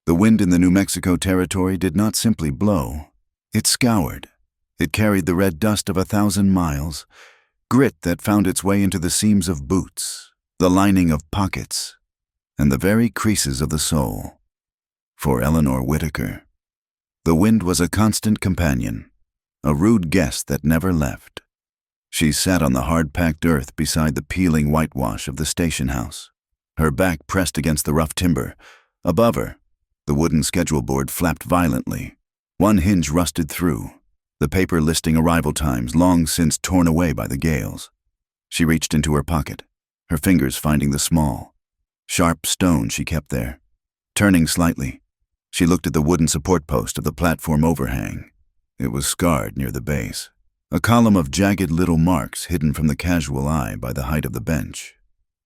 The wind in the New Mexico territory did not simply blow. It scoured. It carried the red dust of 1,000 miles, grit that found its way into the seams of boots, the lining of pockets, and the very creases of the soul. For Eleanor Whitaker, the wind was a constant companion, a rude guest that never left. She sat on the hard-packed earth beside the peeling whitewash of the station house, her back pressed against the rough timber. Above her, the wooden schedule board flapped violently. One hinge rusted through, the paper listing arrival times long since torn away by the gales. She reached into her pocket, her fingers finding the small, sharp stone she kept there. Turning slightly, she looked at the wooden support post of the platform overhang. It was scarred near the base, a column of jagged little marks hidden from the casual eye by the height of the bench.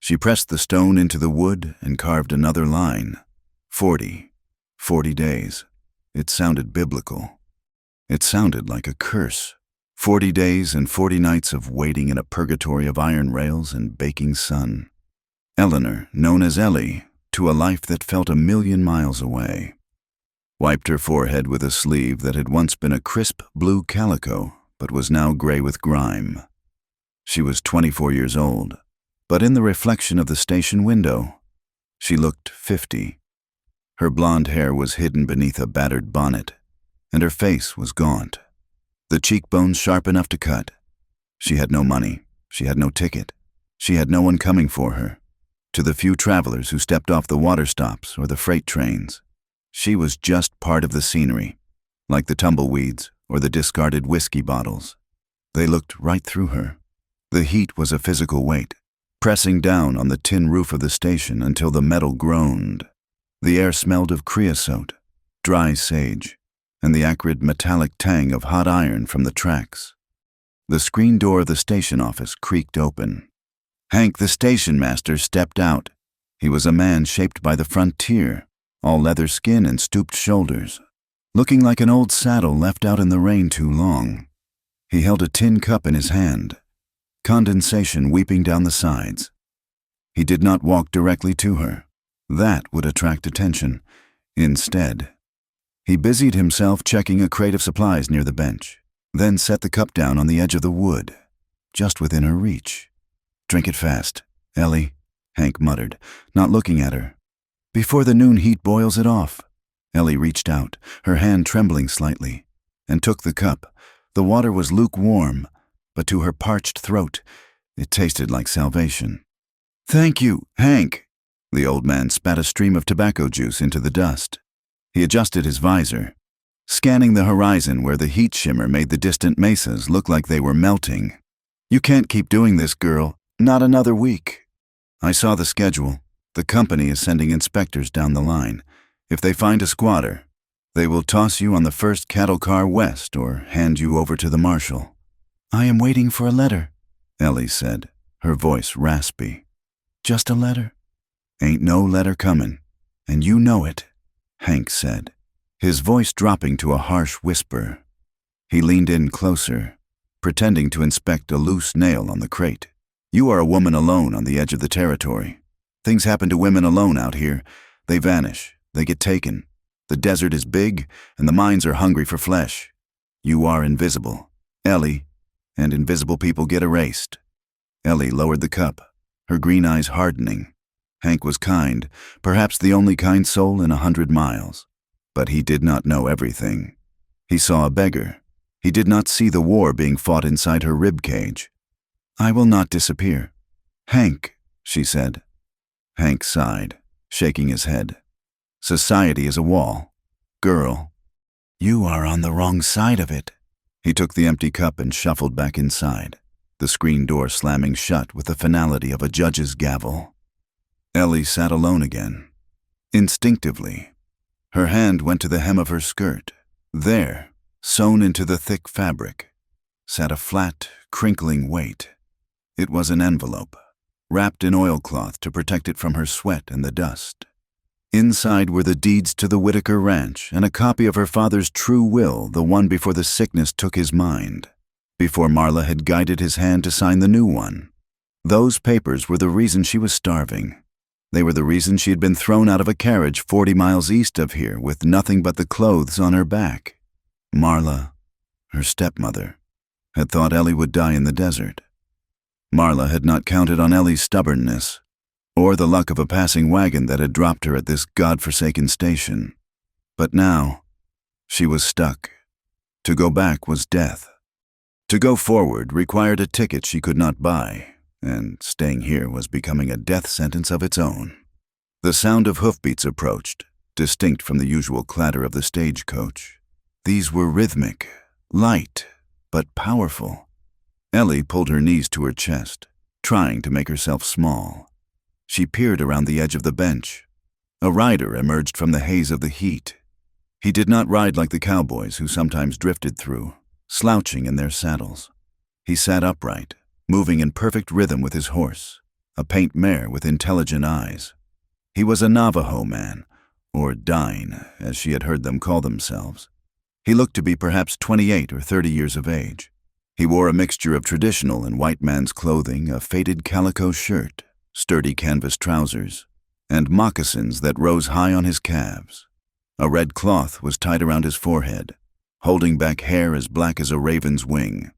She pressed the stone into the wood and carved another line. 40 days. It sounded biblical. It sounded like a curse. 40 days and 40 nights of waiting in a purgatory of iron rails and baking sun. Eleanor, known as Ellie, to a life that felt 1,000,000 miles away. Wiped her forehead with a sleeve that had once been a crisp blue calico, but was now gray with grime. She was 24 years old, but in the reflection of the station window, she looked 50. Her blonde hair was hidden beneath a battered bonnet, and her face was gaunt, the cheekbones sharp enough to cut. She had no money, she had no ticket, she had no one coming for her. To the few travelers who stepped off the water stops or the freight trains, she was just part of the scenery, like the tumbleweeds or the discarded whiskey bottles. They looked right through her. The heat was a physical weight, pressing down on the tin roof of the station until the metal groaned. The air smelled of creosote, dry sage, and the acrid metallic tang of hot iron from the tracks. The screen door of the station office creaked open. Hank, the station master, stepped out. He was a man shaped by the frontier, all leather skin and stooped shoulders, looking like an old saddle left out in the rain too long. He held a tin cup in his hand, condensation weeping down the sides. He did not walk directly to her. That would attract attention. Instead, he busied himself checking a crate of supplies near the bench, then set the cup down on the edge of the wood, just within her reach. "Drink it fast, Ellie," Hank muttered, not looking at her. "Before the noon heat boils it off." Ellie reached out, her hand trembling slightly, and took the cup. The water was lukewarm, but to her parched throat, it tasted like salvation. "Thank you, Hank." The old man spat a stream of tobacco juice into the dust. He adjusted his visor, scanning the horizon where the heat shimmer made the distant mesas look like they were melting. "You can't keep doing this, girl. Not another week." "I saw the schedule. The company is sending inspectors down the line. If they find a squatter, they will toss you on the first cattle car west or hand you over to the marshal." "I am waiting for a letter," Ellie said, her voice raspy. "Just a letter." "Ain't no letter comin', and you know it," Hank said, his voice dropping to a harsh whisper. He leaned in closer, pretending to inspect a loose nail on the crate. "You are a woman alone on the edge of the territory. Things happen to women alone out here. They vanish, they get taken. The desert is big, and the mines are hungry for flesh. You are invisible, Ellie, and invisible people get erased." Ellie lowered the cup, her green eyes hardening. Hank was kind, perhaps the only kind soul in 100 miles. But he did not know everything. He saw a beggar. He did not see the war being fought inside her rib cage. "I will not disappear." "Hank," she said. Hank sighed, shaking his head. "Society is a wall. Girl, you are on the wrong side of it." He took the empty cup and shuffled back inside, the screen door slamming shut with the finality of a judge's gavel. Ellie sat alone again. Instinctively, her hand went to the hem of her skirt. There, sewn into the thick fabric, sat a flat, crinkling weight. It was an envelope, wrapped in oilcloth to protect it from her sweat and the dust. Inside were the deeds to the Whitaker ranch and a copy of her father's true will, the one before the sickness took his mind, before Marla had guided his hand to sign the new one. Those papers were the reason she was starving. They were the reason she had been thrown out of a carriage 40 miles east of here with nothing but the clothes on her back. Marla, her stepmother, had thought Ellie would die in the desert. Marla had not counted on Ellie's stubbornness, or the luck of a passing wagon that had dropped her at this godforsaken station. But now, she was stuck. To go back was death. To go forward required a ticket she could not buy, and staying here was becoming a death sentence of its own. The sound of hoofbeats approached, distinct from the usual clatter of the stagecoach. These were rhythmic, light, but powerful. Ellie pulled her knees to her chest, trying to make herself small. She peered around the edge of the bench. A rider emerged from the haze of the heat. He did not ride like the cowboys who sometimes drifted through, slouching in their saddles. He sat upright, moving in perfect rhythm with his horse, a paint mare with intelligent eyes. He was a Navajo man, or Dine, as she had heard them call themselves. He looked to be perhaps 28 or 30 years of age. He wore a mixture of traditional and white man's clothing, a faded calico shirt, sturdy canvas trousers, and moccasins that rose high on his calves. A red cloth was tied around his forehead, holding back hair as black as a raven's wing.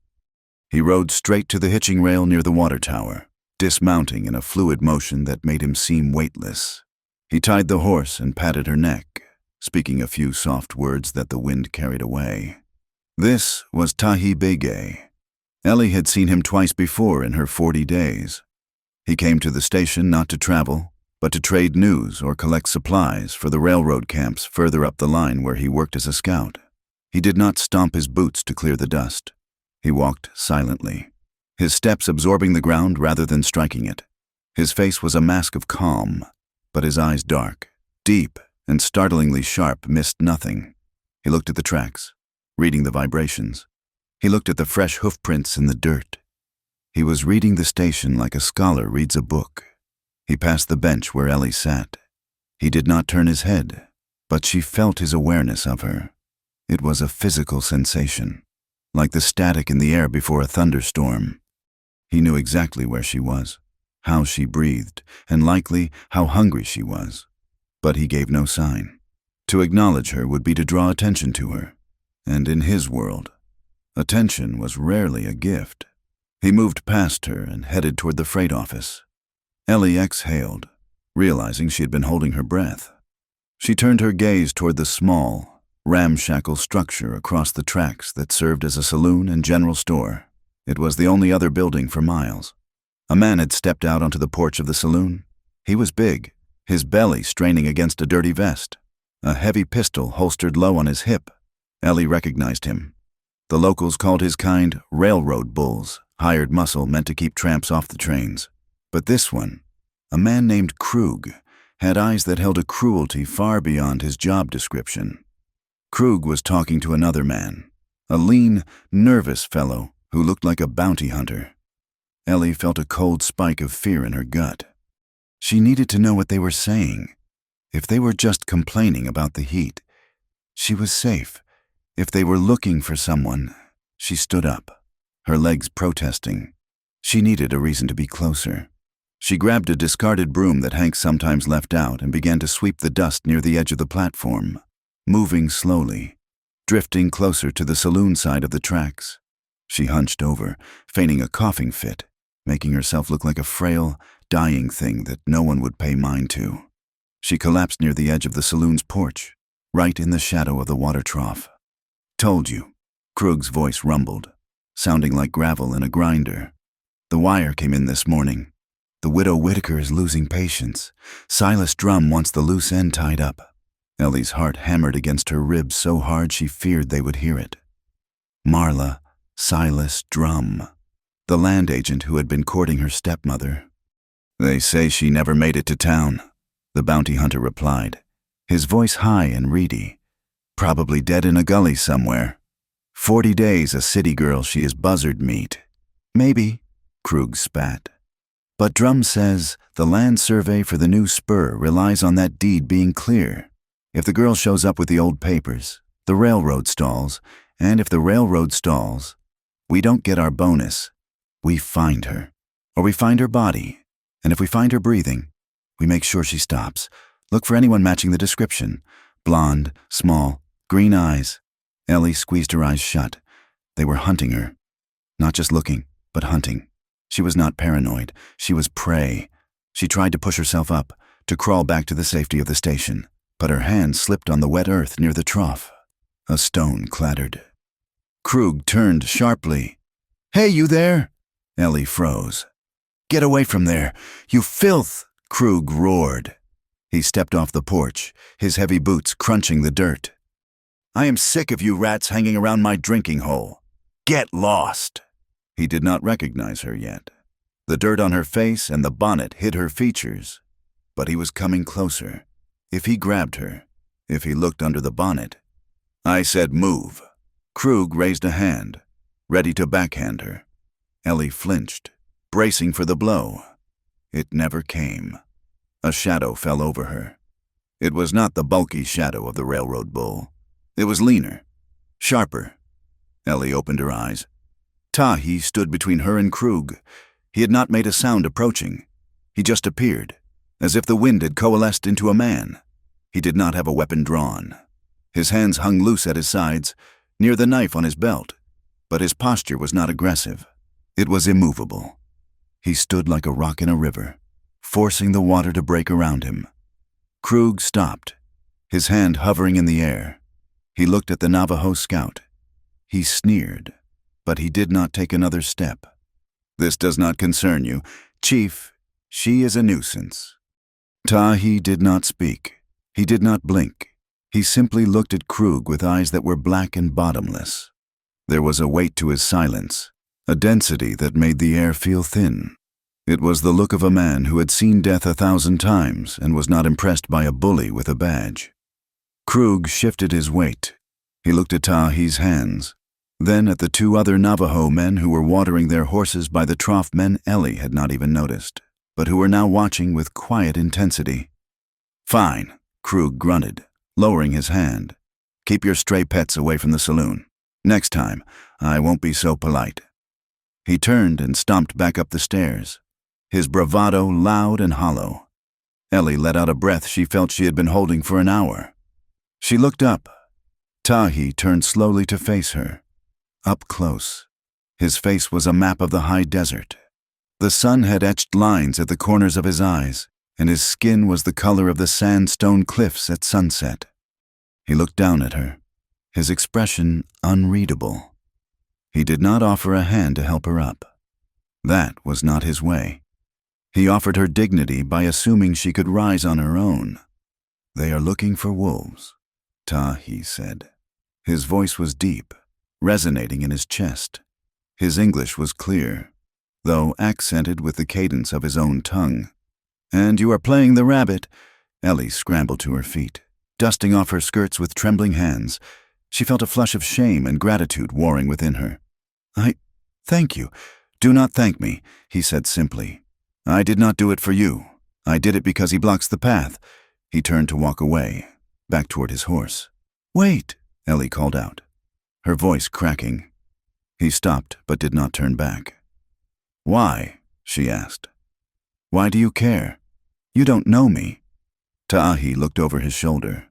He rode straight to the hitching rail near the water tower, dismounting in a fluid motion that made him seem weightless. He tied the horse and patted her neck, speaking a few soft words that the wind carried away. This was Tahi Bege. Ellie had seen him twice before in her 40 days. He came to the station not to travel, but to trade news or collect supplies for the railroad camps further up the line where he worked as a scout. He did not stomp his boots to clear the dust. He walked silently, his steps absorbing the ground rather than striking it. His face was a mask of calm, but his eyes dark, deep, and startlingly sharp missed nothing. He looked at the tracks, reading the vibrations. He looked at the fresh hoofprints in the dirt. He was reading the station like a scholar reads a book. He passed the bench where Ellie sat. He did not turn his head, but she felt his awareness of her. It was a physical sensation, like the static in the air before a thunderstorm. He knew exactly where she was, how she breathed, and likely how hungry she was. But he gave no sign. To acknowledge her would be to draw attention to her, and in his world, attention was rarely a gift. He moved past her and headed toward the freight office. Ellie exhaled, realizing she had been holding her breath. She turned her gaze toward the small, ramshackle structure across the tracks that served as a saloon and general store. It was the only other building for miles. A man had stepped out onto the porch of the saloon. He was big, his belly straining against a dirty vest, a heavy pistol holstered low on his hip. Ellie recognized him. The locals called his kind railroad bulls, hired muscle meant to keep tramps off the trains. But this one, a man named Krug, had eyes that held a cruelty far beyond his job description. Krug was talking to another man, a lean, nervous fellow who looked like a bounty hunter. Ellie felt a cold spike of fear in her gut. She needed to know what they were saying. If they were just complaining about the heat, she was safe. If they were looking for someone, she stood up, her legs protesting. She needed a reason to be closer. She grabbed a discarded broom that Hank sometimes left out and began to sweep the dust near the edge of the platform, moving slowly, drifting closer to the saloon side of the tracks. She hunched over, feigning a coughing fit, making herself look like a frail, dying thing that no one would pay mind to. She collapsed near the edge of the saloon's porch, right in the shadow of the water trough. "Told you," Krug's voice rumbled, sounding like gravel in a grinder. "The wire came in this morning. The widow Whitaker is losing patience. Silas Drum wants the loose end tied up." Ellie's heart hammered against her ribs so hard she feared they would hear it. Marla, Silas Drum, the land agent who had been courting her stepmother. "They say she never made it to town," the bounty hunter replied, his voice high and reedy. "Probably dead in a gully somewhere. 40 days a city girl she is buzzard meat." "Maybe," Krug spat. "But Drum says the land survey for the new spur relies on that deed being clear. If the girl shows up with the old papers, the railroad stalls, and if the railroad stalls, we don't get our bonus. We find her. Or we find her body. And if we find her breathing, We make sure she stops. Look for anyone matching the description. Blonde, small, green eyes. Ellie squeezed her eyes shut. They were hunting her. Not just looking, but hunting. She was not paranoid. She was prey. She tried to push herself up, to crawl back to the safety of the station, but her hand slipped on the wet earth near the trough. A stone clattered. Krug turned sharply. "Hey, you there!" Ellie froze. "Get away from there! You filth!" Krug roared. He stepped off the porch, his heavy boots crunching the dirt. "I am sick of you rats hanging around my drinking hole. Get lost!" He did not recognize her yet. The dirt on her face and the bonnet hid her features. But he was coming closer. If he grabbed her, if he looked under the bonnet. "I said move." Krug raised a hand, ready to backhand her. Ellie flinched, bracing for the blow. It never came. A shadow fell over her. It was not the bulky shadow of the railroad bull. It was leaner, sharper. Ellie opened her eyes. Tahi stood between her and Krug. He had not made a sound approaching. He just appeared, as if the wind had coalesced into a man. He did not have a weapon drawn. His hands hung loose at his sides, near the knife on his belt, but his posture was not aggressive. It was immovable. He stood like a rock in a river, forcing the water to break around him. Krug stopped, his hand hovering in the air. He looked at the Navajo scout. He sneered, but he did not take another step. "This does not concern you. Chief, she is a nuisance." Tahi did not speak. He did not blink. He simply looked at Krug with eyes that were black and bottomless. There was a weight to his silence, a density that made the air feel thin. It was the look of a man who had seen death 1,000 times and was not impressed by a bully with a badge. Krug shifted his weight. He looked at Tahi's hands, then at the 2 other Navajo men who were watering their horses by the trough, men Ellie had not even noticed, but who were now watching with quiet intensity. "Fine," Krug grunted, lowering his hand. "Keep your stray pets away from the saloon. Next time, I won't be so polite." He turned and stomped back up the stairs, his bravado loud and hollow. Ellie let out a breath she felt she had been holding for an hour. She looked up. Tahi turned slowly to face her. Up close. His face was a map of the high desert. The sun had etched lines at the corners of his eyes, and his skin was the color of the sandstone cliffs at sunset. He looked down at her, his expression unreadable. He did not offer a hand to help her up. That was not his way. He offered her dignity by assuming she could rise on her own. "They are looking for wolves," Tahi said. His voice was deep, resonating in his chest. His English was clear, though accented with the cadence of his own tongue. "And you are playing the rabbit." Ellie scrambled to her feet, dusting off her skirts with trembling hands. She felt a flush of shame and gratitude warring within her. Thank you. Do not thank me," he said simply. "I did not do it for you. I did it because he blocks the path." He turned to walk away, back toward his horse. "Wait," Ellie called out, her voice cracking. He stopped but did not turn back. "Why?" she asked. "Why do you care? You don't know me." Tahi looked over his shoulder.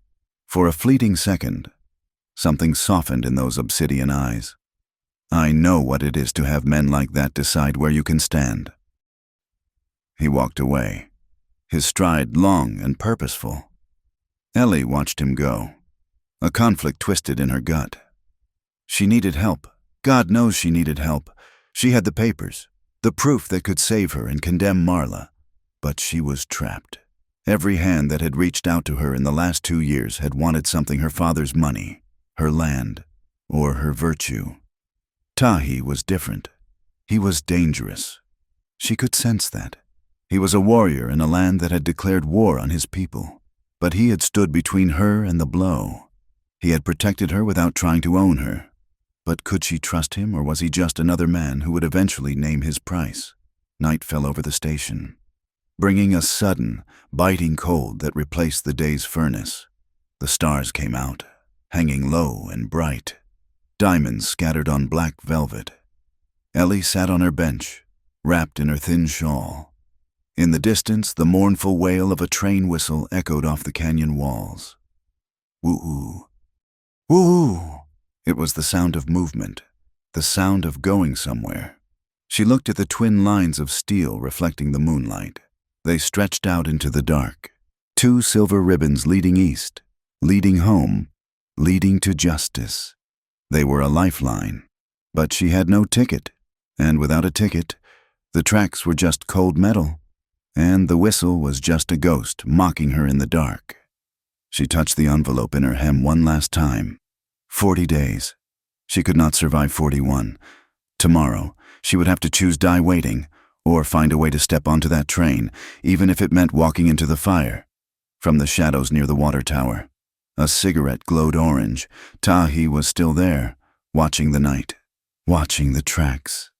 For a fleeting second, something softened in those obsidian eyes. "I know what it is to have men like that decide where you can stand." He walked away, his stride long and purposeful. Ellie watched him go. A conflict twisted in her gut. She needed help. God knows she needed help. She had the papers, the proof that could save her and condemn Marla. But she was trapped. Every hand that had reached out to her in the last 2 years had wanted something: her father's money, her land, or her virtue. Tahi was different. He was dangerous. She could sense that. He was a warrior in a land that had declared war on his people. But he had stood between her and the blow. He had protected her without trying to own her. But could she trust him, or was he just another man who would eventually name his price? Night fell over the station, bringing a sudden, biting cold that replaced the day's furnace. The stars came out, hanging low and bright, diamonds scattered on black velvet. Ellie sat on her bench, wrapped in her thin shawl. In the distance, the mournful wail of a train whistle echoed off the canyon walls. Woo-oo. Woo-oo! It was the sound of movement, the sound of going somewhere. She looked at the twin lines of steel reflecting the moonlight. They stretched out into the dark. 2 silver ribbons leading east, leading home, leading to justice. They were a lifeline, but she had no ticket, and without a ticket, the tracks were just cold metal, and the whistle was just a ghost mocking her in the dark. She touched the envelope in her hem one last time. 40 days. She could not survive 41. Tomorrow, she would have to choose die waiting, or find a way to step onto that train, even if it meant walking into the fire. From the shadows near the water tower, a cigarette glowed orange. Tahi was still there, watching the night, watching the tracks.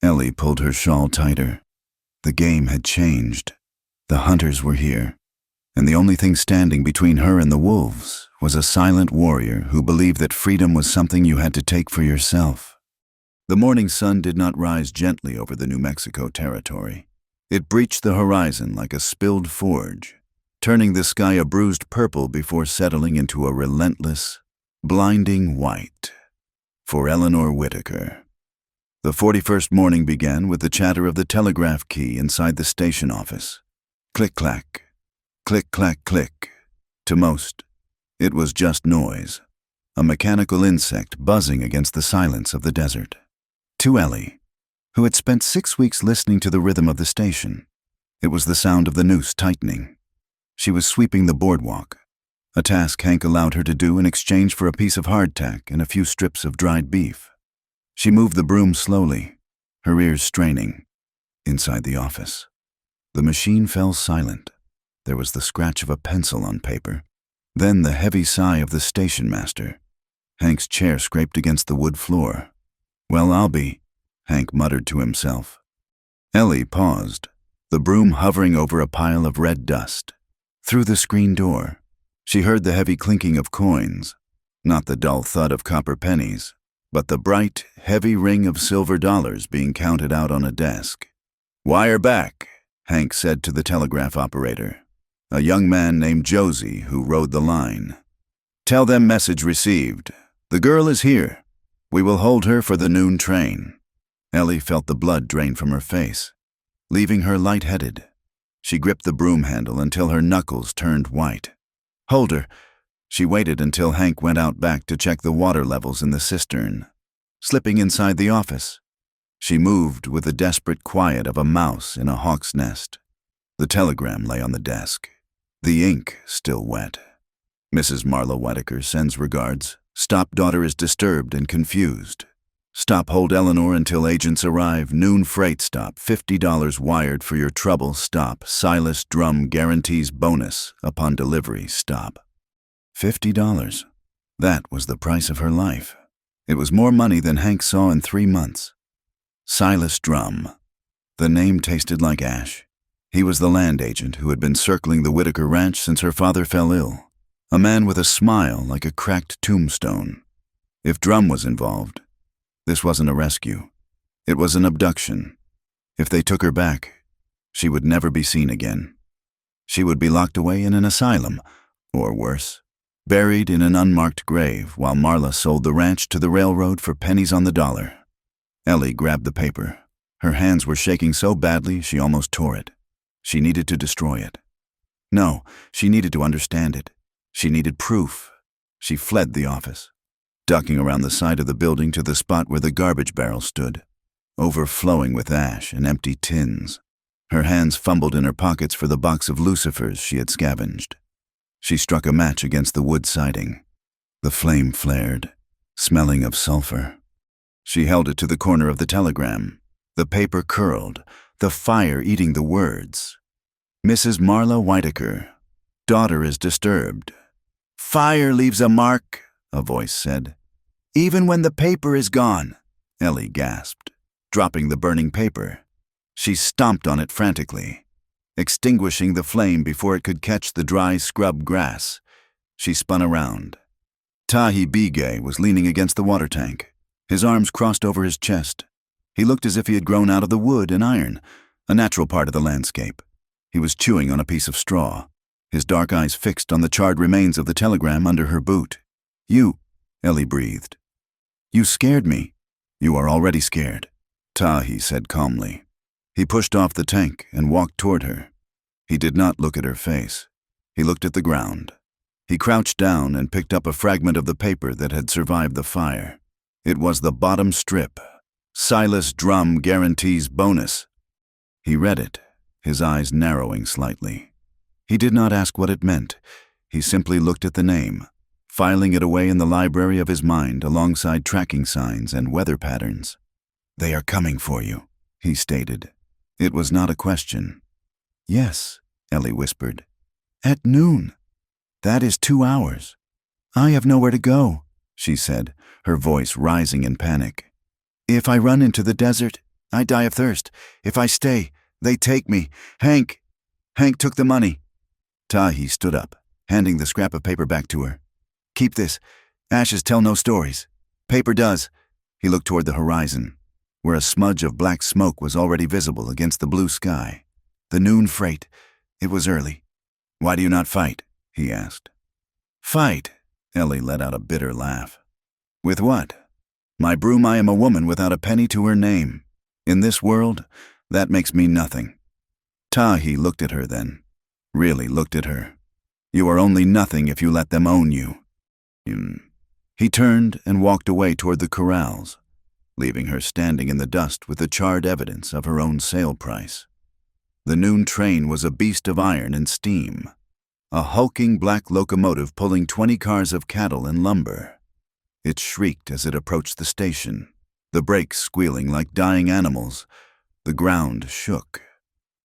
Ellie pulled her shawl tighter. The game had changed. The hunters were here, and the only thing standing between her and the wolves was a silent warrior who believed that freedom was something you had to take for yourself. The morning sun did not rise gently over the New Mexico territory. It breached the horizon like a spilled forge, turning the sky a bruised purple before settling into a relentless, blinding white. For Eleanor Whitaker. The 41st morning began with the chatter of the telegraph key inside the station office. Click-clack, click-clack-click. To most, it was just noise, a mechanical insect buzzing against the silence of the desert. To Ellie, who had spent 6 weeks listening to the rhythm of the station, it was the sound of the noose tightening. She was sweeping the boardwalk, a task Hank allowed her to do in exchange for a piece of hardtack and a few strips of dried beef. She moved the broom slowly, her ears straining. Inside the office, the machine fell silent. There was the scratch of a pencil on paper, then the heavy sigh of the station master. Hank's chair scraped against the wood floor. "Well, I'll be," Hank muttered to himself. Ellie paused, the broom hovering over a pile of red dust. Through the screen door, she heard the heavy clinking of coins, not the dull thud of copper pennies, but the bright, heavy ring of silver dollars being counted out on a desk. "Wire back," Hank said to the telegraph operator, a young man named Josie who rode the line. "Tell them message received. The girl is here. We will hold her for the noon train." Ellie felt the blood drain from her face, leaving her lightheaded. She gripped the broom handle until her knuckles turned white. "Hold her." She waited until Hank went out back to check the water levels in the cistern. Slipping inside the office, she moved with the desperate quiet of a mouse in a hawk's nest. The telegram lay on the desk, the ink still wet. "Mrs. Marla Whitaker sends regards. Stop, daughter is disturbed and confused. Stop, hold Eleanor until agents arrive. Noon freight stop. $50 wired for your trouble. Stop. Silas Drum guarantees bonus upon delivery. Stop." $50. That was the price of her life. It was more money than Hank saw in 3 months. Silas Drum. The name tasted like ash. He was the land agent who had been circling the Whitaker ranch since her father fell ill. A man with a smile like a cracked tombstone. If Drum was involved, this wasn't a rescue. It was an abduction. If they took her back, she would never be seen again. She would be locked away in an asylum, or worse, buried in an unmarked grave while Marla sold the ranch to the railroad for pennies on the dollar. Ellie grabbed the paper. Her hands were shaking so badly she almost tore it. She needed to destroy it. No, she needed to understand it. She needed proof. She fled the office, ducking around the side of the building to the spot where the garbage barrel stood, overflowing with ash and empty tins. Her hands fumbled in her pockets for the box of lucifers she had scavenged. She struck a match against the wood siding. The flame flared, smelling of sulfur. She held it to the corner of the telegram. The paper curled, the fire eating the words. "Mrs. Marla Whitaker. Daughter is disturbed." "Fire leaves a mark," a voice said. "Even when the paper is gone," Ellie gasped, dropping the burning paper. She stomped on it frantically, extinguishing the flame before it could catch the dry scrub grass. She spun around. Tahi Bigay was leaning against the water tank, his arms crossed over his chest. He looked as if he had grown out of the wood and iron, a natural part of the landscape. He was chewing on a piece of straw, his dark eyes fixed on the charred remains of the telegram under her boot. "You," Ellie breathed. "You scared me." "You are already scared," Tahi said calmly. He pushed off the tank and walked toward her. He did not look at her face. He looked at the ground. He crouched down and picked up a fragment of the paper that had survived the fire. It was the bottom strip. "Silas Drum guarantees bonus." He read it, his eyes narrowing slightly. He did not ask what it meant. He simply looked at the name, filing it away in the library of his mind alongside tracking signs and weather patterns. "They are coming for you," he stated. It was not a question. "Yes," Ellie whispered. "At noon. That is 2 hours. I have nowhere to go," she said, her voice rising in panic. "If I run into the desert, I die of thirst. If I stay, they take me. Hank took the money." Tahi stood up, handing the scrap of paper back to her. "Keep this. Ashes tell no stories. Paper does." He looked toward the horizon, where a smudge of black smoke was already visible against the blue sky. The noon freight. It was early. "Why do you not fight?" he asked. "Fight?" Ellie let out a bitter laugh. "With what? My broom, I am a woman without a penny to her name. In this world, that makes me nothing." Tahi looked at her then. Really looked at her. "You are only nothing if you let them own you." He turned and walked away toward the corrals, leaving her standing in the dust with the charred evidence of her own sale price. The noon train was a beast of iron and steam, a hulking black locomotive pulling 20 cars of cattle and lumber. It shrieked as it approached the station, the brakes squealing like dying animals. The ground shook.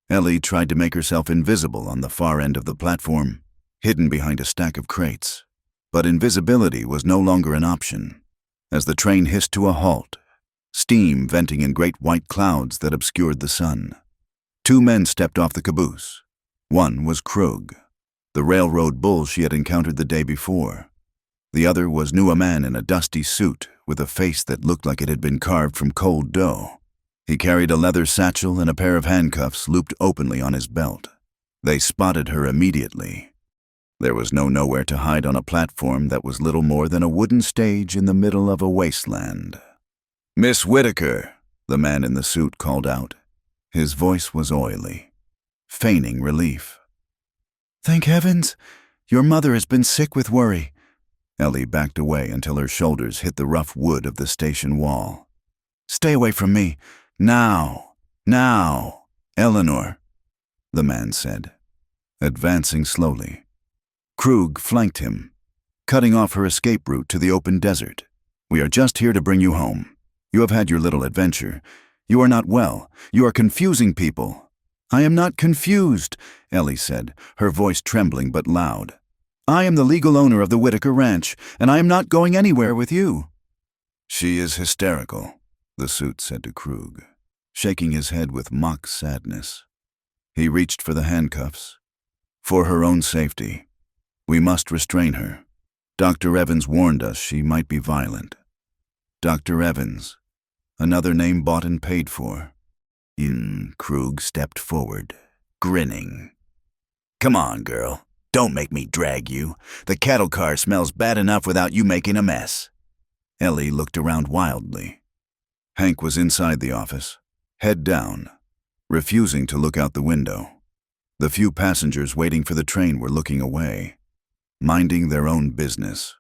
Ellie tried to make herself invisible on the far end of the platform, hidden behind a stack of crates. But invisibility was no longer an option. As the train hissed to a halt, steam venting in great white clouds that obscured the sun. 2 men stepped off the caboose. One was Krug, the railroad bull she had encountered the day before. The other knew a man in a dusty suit with a face that looked like it had been carved from cold dough. He carried a leather satchel and a pair of handcuffs looped openly on his belt. They spotted her immediately. There was nowhere to hide on a platform that was little more than a wooden stage in the middle of a wasteland. "Miss Whitaker," the man in the suit called out. His voice was oily, feigning relief. "Thank heavens! Your mother has been sick with worry." Ellie backed away until her shoulders hit the rough wood of the station wall. "Stay away from me. Now! Now! Eleanor," the man said, advancing slowly. Krug flanked him, cutting off her escape route to the open desert. "We are just here to bring you home. You have had your little adventure. You are not well. You are confusing people." "I am not confused," Ellie said, her voice trembling but loud. "I am the legal owner of the Whitaker Ranch, and I am not going anywhere with you." "She is hysterical," the suit said to Krug, shaking his head with mock sadness. He reached for the handcuffs. "For her own safety, we must restrain her. Dr. Evans warned us she might be violent." Dr. Evans, another name bought and paid for. Krug stepped forward, grinning. "Come on, girl. Don't make me drag you. The cattle car smells bad enough without you making a mess." Ellie looked around wildly. Hank was inside the office, head down, refusing to look out the window. The few passengers waiting for the train were looking away, minding their own business.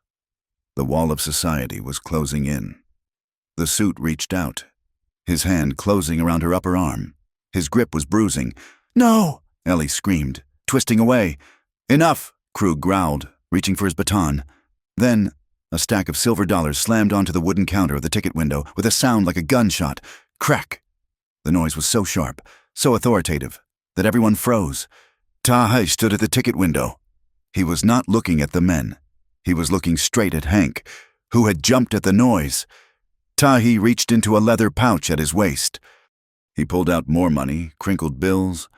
The wall of society was closing in. The suit reached out, his hand closing around her upper arm. His grip was bruising. "No!" Ellie screamed, twisting away. "Enough!" Krug growled, reaching for his baton. Then, a stack of silver dollars slammed onto the wooden counter of the ticket window with a sound like a gunshot. Crack! The noise was so sharp, so authoritative, that everyone froze. Tahi stood at the ticket window. He was not looking at the men. He was looking straight at Hank, who had jumped at the noise. Tahi reached into a leather pouch at his waist. He pulled out more money, crinkled bills,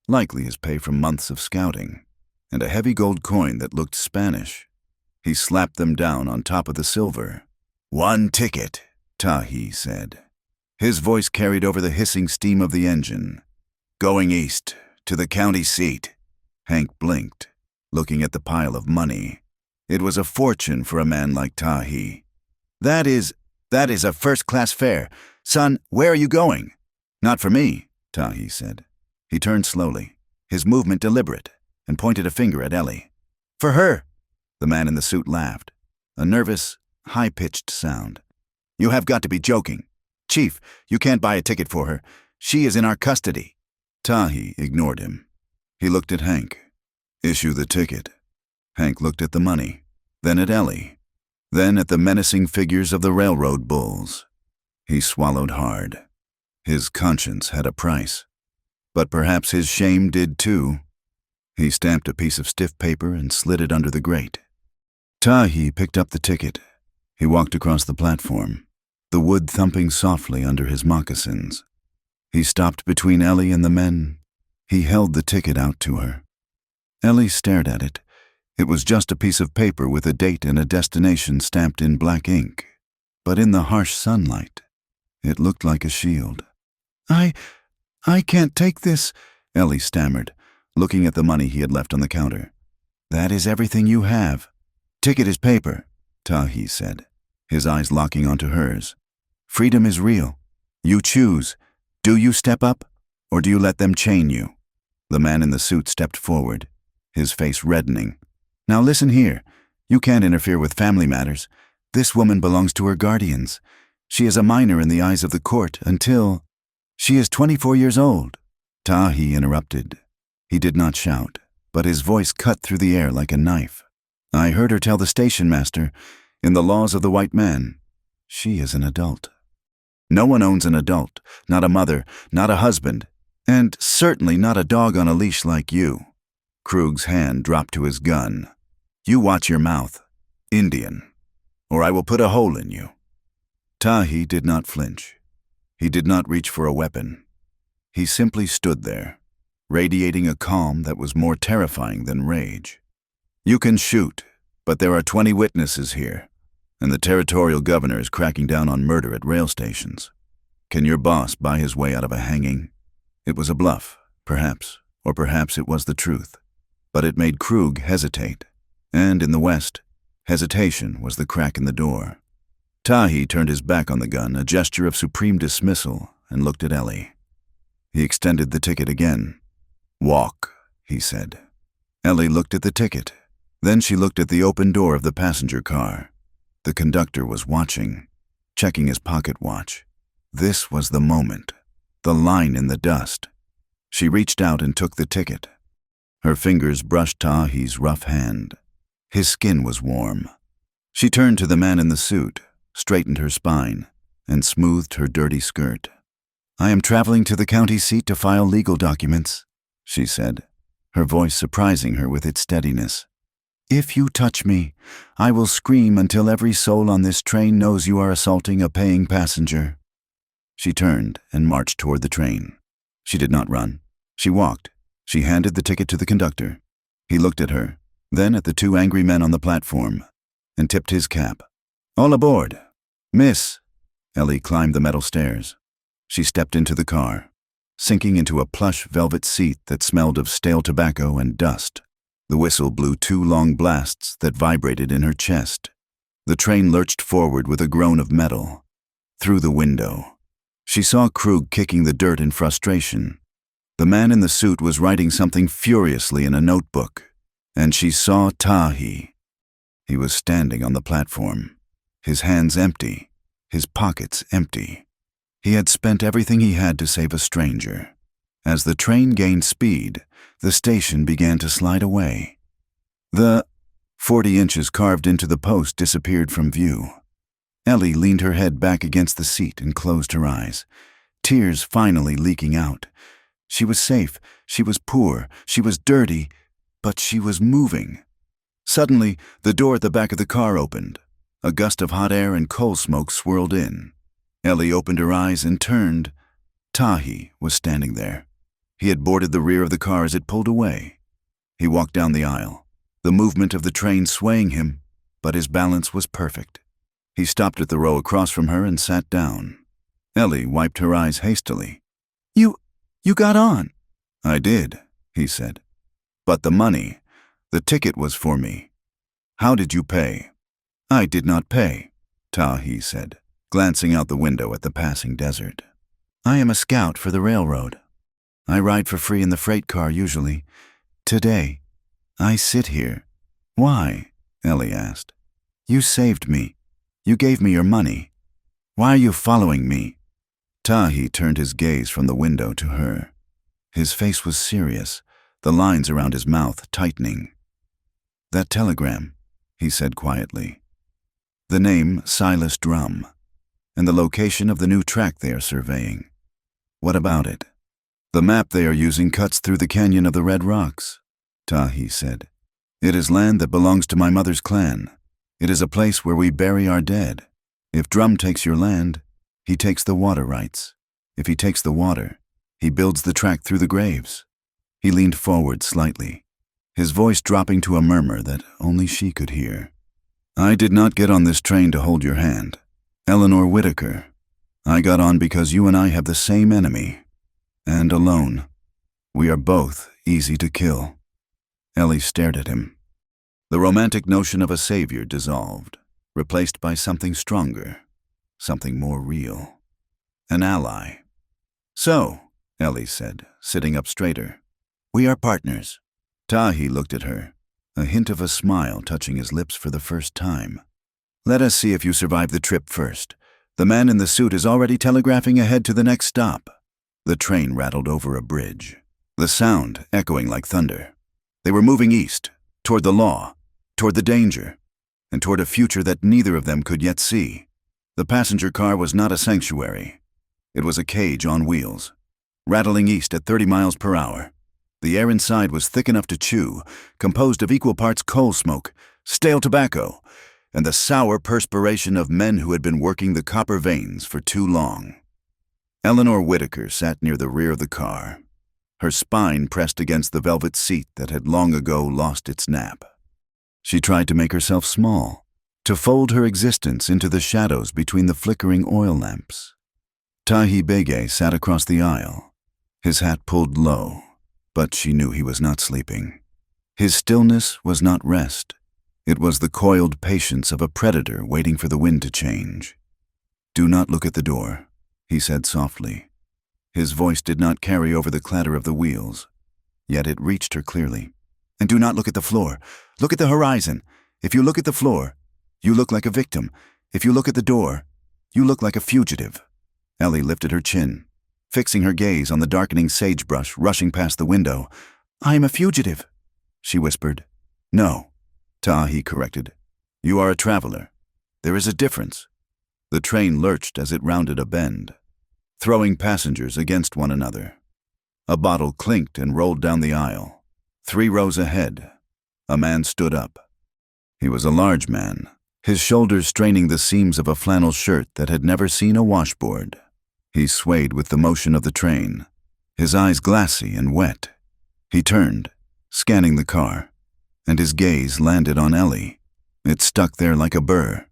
likely his pay from months of scouting, and a heavy gold coin that looked Spanish. He slapped them down on top of the silver. "1 ticket, Tahi said. His voice carried over the hissing steam of the engine. "Going east, To the county seat. Hank blinked, looking at the pile of money. It was a fortune for a man like Tahi. That is a first-class fare. Son, where are you going? Not for me, Tahi said. He turned slowly, his movement deliberate, and pointed a finger at Ellie. For her, the man in the suit laughed, a nervous, high-pitched sound. You have got to be joking. Chief, you can't buy a ticket for her. She is in our custody. Tahi ignored him. He looked at Hank. Issue the ticket. Hank looked at the money, then at Ellie, then at the menacing figures of the railroad bulls. He swallowed hard. His conscience had a price. But perhaps his shame did too. He stamped a piece of stiff paper and slid it under the grate. Tahi picked up the ticket. He walked across the platform, the wood thumping softly under his moccasins. He stopped between Ellie and the men. He held the ticket out to her. Ellie stared at it. It was just a piece of paper with a date and a destination stamped in black ink. But in the harsh sunlight, it looked like a shield. I can't take this, Ellie stammered, looking at the money he had left on the counter. That is everything you have. Ticket is paper, Tahi said, his eyes locking onto hers. Freedom is real. You choose. Do you step up, or do you let them chain you? The man in the suit stepped forward, his face reddening. Now listen here. You can't interfere with family matters. This woman belongs to her guardians. She is a minor in the eyes of the court until... She is 24 years old. Tahi interrupted. He did not shout, but his voice cut through the air like a knife. I heard her tell the station master, in the laws of the white man, she is an adult. No one owns an adult, not a mother, not a husband, and certainly not a dog on a leash like you. Krug's hand dropped to his gun. You watch your mouth, Indian, or I will put a hole in you. Tahi did not flinch. He did not reach for a weapon. He simply stood there, radiating a calm that was more terrifying than rage. You can shoot, but there are 20 witnesses here, and the territorial governor is cracking down on murder at rail stations. Can your boss buy his way out of a hanging? It was a bluff, perhaps, or perhaps it was the truth. But it made Krug hesitate, and in the West, hesitation was the crack in the door. Tahi turned his back on the gun, a gesture of supreme dismissal, and looked at Ellie. He extended the ticket again. Walk, he said. Ellie looked at the ticket. Then she looked at the open door of the passenger car. The conductor was watching, checking his pocket watch. This was the moment, the line in the dust. She reached out and took the ticket. Her fingers brushed Tahi's rough hand. His skin was warm. She turned to the man in the suit, straightened her spine, and smoothed her dirty skirt. I am traveling to the county seat to file legal documents, she said, her voice surprising her with its steadiness. If you touch me, I will scream until every soul on this train knows you are assaulting a paying passenger. She turned and marched toward the train. She did not run. She walked. She handed the ticket to the conductor. He looked at her, then at the two angry men on the platform, and tipped his cap. All aboard. Miss. Ellie climbed the metal stairs. She stepped into the car, sinking into a plush velvet seat that smelled of stale tobacco and dust. The whistle blew 2 long blasts that vibrated in her chest. The train lurched forward with a groan of metal. Through the window, she saw Krug kicking the dirt in frustration. The man in the suit was writing something furiously in a notebook, and she saw Tahi. He was standing on the platform, his hands empty, his pockets empty. He had spent everything he had to save a stranger. As the train gained speed, the station began to slide away. The 40 inches carved into the post disappeared from view. Ellie leaned her head back against the seat and closed her eyes, tears finally leaking out. She was safe, she was poor, she was dirty, but she was moving. Suddenly, the door at the back of the car opened. A gust of hot air and coal smoke swirled in. Ellie opened her eyes and turned. Tahi was standing there. He had boarded the rear of the car as it pulled away. He walked down the aisle, the movement of the train swaying him, but his balance was perfect. He stopped at the row across from her and sat down. Ellie wiped her eyes hastily. You got on." "I did," he said. But the money, the ticket was for me. How did you pay? I did not pay, Tahi said, glancing out the window at the passing desert. I am a scout for the railroad. I ride for free in the freight car usually. Today, I sit here. Why? Ellie asked. You saved me. You gave me your money. Why are you following me? Tahi turned his gaze from the window to her. His face was serious, the lines around his mouth tightening. That telegram, he said quietly. The name Silas Drum, and the location of the new track they are surveying. What about it? The map they are using cuts through the canyon of the Red Rocks, Tahi said. It is land that belongs to my mother's clan. It is a place where we bury our dead. If Drum takes your land, he takes the water rights. If he takes the water, he builds the track through the graves. He leaned forward slightly, his voice dropping to a murmur that only she could hear. I did not get on this train to hold your hand. Eleanor Whitaker. I got on because you and I have the same enemy. And alone. We are both easy to kill. Ellie stared at him. The romantic notion of a savior dissolved, replaced by something stronger, something more real. An ally. So, Ellie said, sitting up straighter, we are partners. Tahi looked at her, a hint of a smile touching his lips for the first time. Let us see if you survive the trip first. The man in the suit is already telegraphing ahead to the next stop. The train rattled over a bridge, the sound echoing like thunder. They were moving east, toward the law, toward the danger, and toward a future that neither of them could yet see. The passenger car was not a sanctuary. It was a cage on wheels, rattling east at 30 miles per hour. The air inside was thick enough to chew, composed of equal parts coal smoke, stale tobacco, and the sour perspiration of men who had been working the copper veins for too long. Eleanor Whitaker sat near the rear of the car, her spine pressed against the velvet seat that had long ago lost its nap. She tried to make herself small, to fold her existence into the shadows between the flickering oil lamps. Tahi Bege sat across the aisle, his hat pulled low, but she knew he was not sleeping. His stillness was not rest. It was the coiled patience of a predator waiting for the wind to change. Do not look at the door, he said softly. His voice did not carry over the clatter of the wheels, yet it reached her clearly. And do not look at the floor. Look at the horizon. If you look at the floor, you look like a victim. If you look at the door, you look like a fugitive. Ellie lifted her chin, fixing her gaze on the darkening sagebrush rushing past the window. I am a fugitive, she whispered. No, Tahi corrected. You are a traveler. There is a difference. The train lurched as it rounded a bend, throwing passengers against one another. A bottle clinked and rolled down the aisle. 3 rows ahead, a man stood up. He was a large man, his shoulders straining the seams of a flannel shirt that had never seen a washboard. He swayed with the motion of the train, his eyes glassy and wet. He turned, scanning the car, and his gaze landed on Ellie. It stuck there like a burr.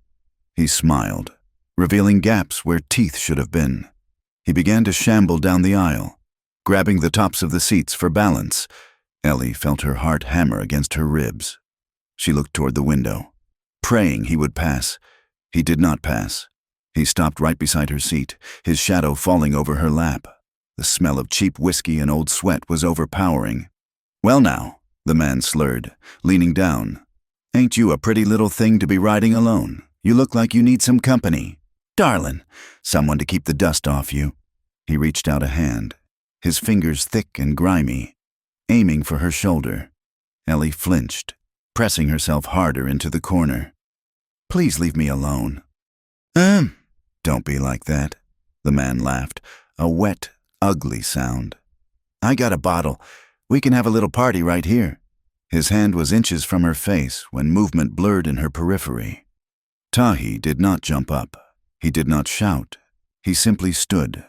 He smiled, revealing gaps where teeth should have been. He began to shamble down the aisle, grabbing the tops of the seats for balance. Ellie felt her heart hammer against her ribs. She looked toward the window, praying he would pass. He did not pass. He stopped right beside her seat, his shadow falling over her lap. The smell of cheap whiskey and old sweat was overpowering. Well now, the man slurred, leaning down. Ain't you a pretty little thing to be riding alone? You look like you need some company. Darlin', someone to keep the dust off you. He reached out a hand, his fingers thick and grimy, aiming for her shoulder. Ellie flinched, pressing herself harder into the corner. Please leave me alone. Don't be like that, the man laughed, a wet, ugly sound. I got a bottle. We can have a little party right here. His hand was inches from her face when movement blurred in her periphery. Tahi did not jump up. He did not shout. He simply stood,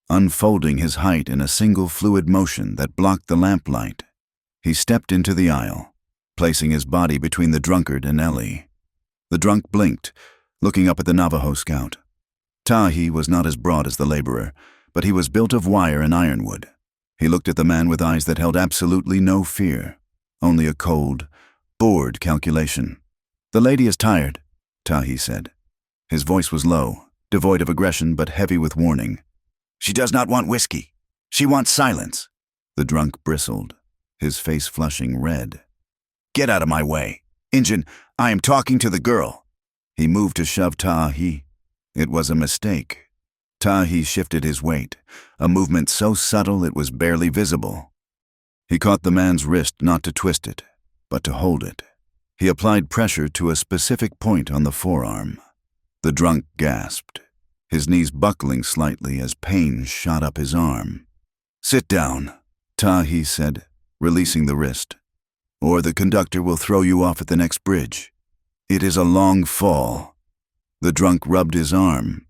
unfolding his height in a single fluid motion that blocked the lamplight. He stepped into the aisle, placing his body between the drunkard and Ellie. The drunk blinked, looking up at the Navajo scout. Tahi was not as broad as the laborer, but he was built of wire and ironwood. He looked at the man with eyes that held absolutely no fear, only a cold, bored calculation. "The lady is tired," Tahi said. His voice was low, devoid of aggression but heavy with warning. "She does not want whiskey. She wants silence." The drunk bristled, his face flushing red. "Get out of my way. Injun, I am talking to the girl." He moved to shove Tahi. It was a mistake. Tahi shifted his weight, a movement so subtle it was barely visible. He caught the man's wrist not to twist it, but to hold it. He applied pressure to a specific point on the forearm. The drunk gasped, his knees buckling slightly as pain shot up his arm. "Sit down," Tahi said, releasing the wrist, "or the conductor will throw you off at the next bridge. It is a long fall." The drunk rubbed his arm,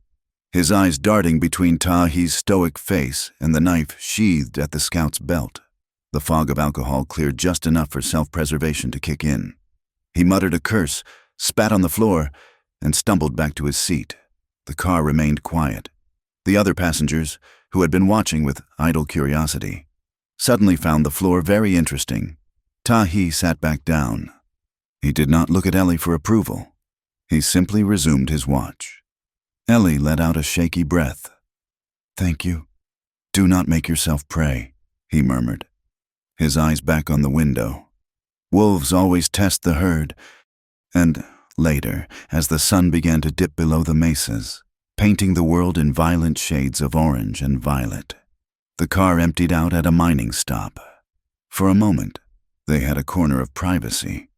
his eyes darting between Tahi's stoic face and the knife sheathed at the scout's belt. The fog of alcohol cleared just enough for self-preservation to kick in. He muttered a curse, spat on the floor, and stumbled back to his seat. The car remained quiet. The other passengers, who had been watching with idle curiosity, suddenly found the floor very interesting. Tahi sat back down. He did not look at Ellie for approval. He simply resumed his watch. Ellie let out a shaky breath. "Thank you. Do not make yourself prey," he murmured, his eyes back on the window. Wolves always test the herd. And later, as the sun began to dip below the mesas, painting the world in violent shades of orange and violet, the car emptied out at a mining stop. For a moment, they had a corner of privacy.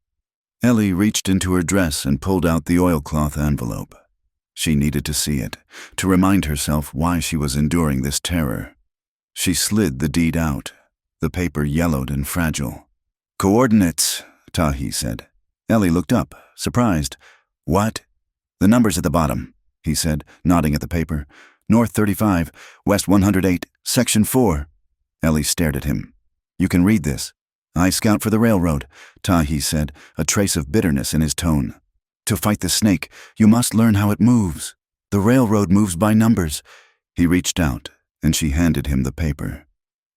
Ellie reached into her dress and pulled out the oilcloth envelope. She needed to see it, to remind herself why she was enduring this terror. She slid the deed out, the paper yellowed and fragile. "Coordinates," Tahi said. Ellie looked up, surprised. "What?" "The numbers at the bottom," he said, nodding at the paper. "North 35, West 108, Section 4. Ellie stared at him. "You can read this." "I scout for the railroad," Tahi said, a trace of bitterness in his tone. "To fight the snake, you must learn how it moves. The railroad moves by numbers." He reached out, and she handed him the paper.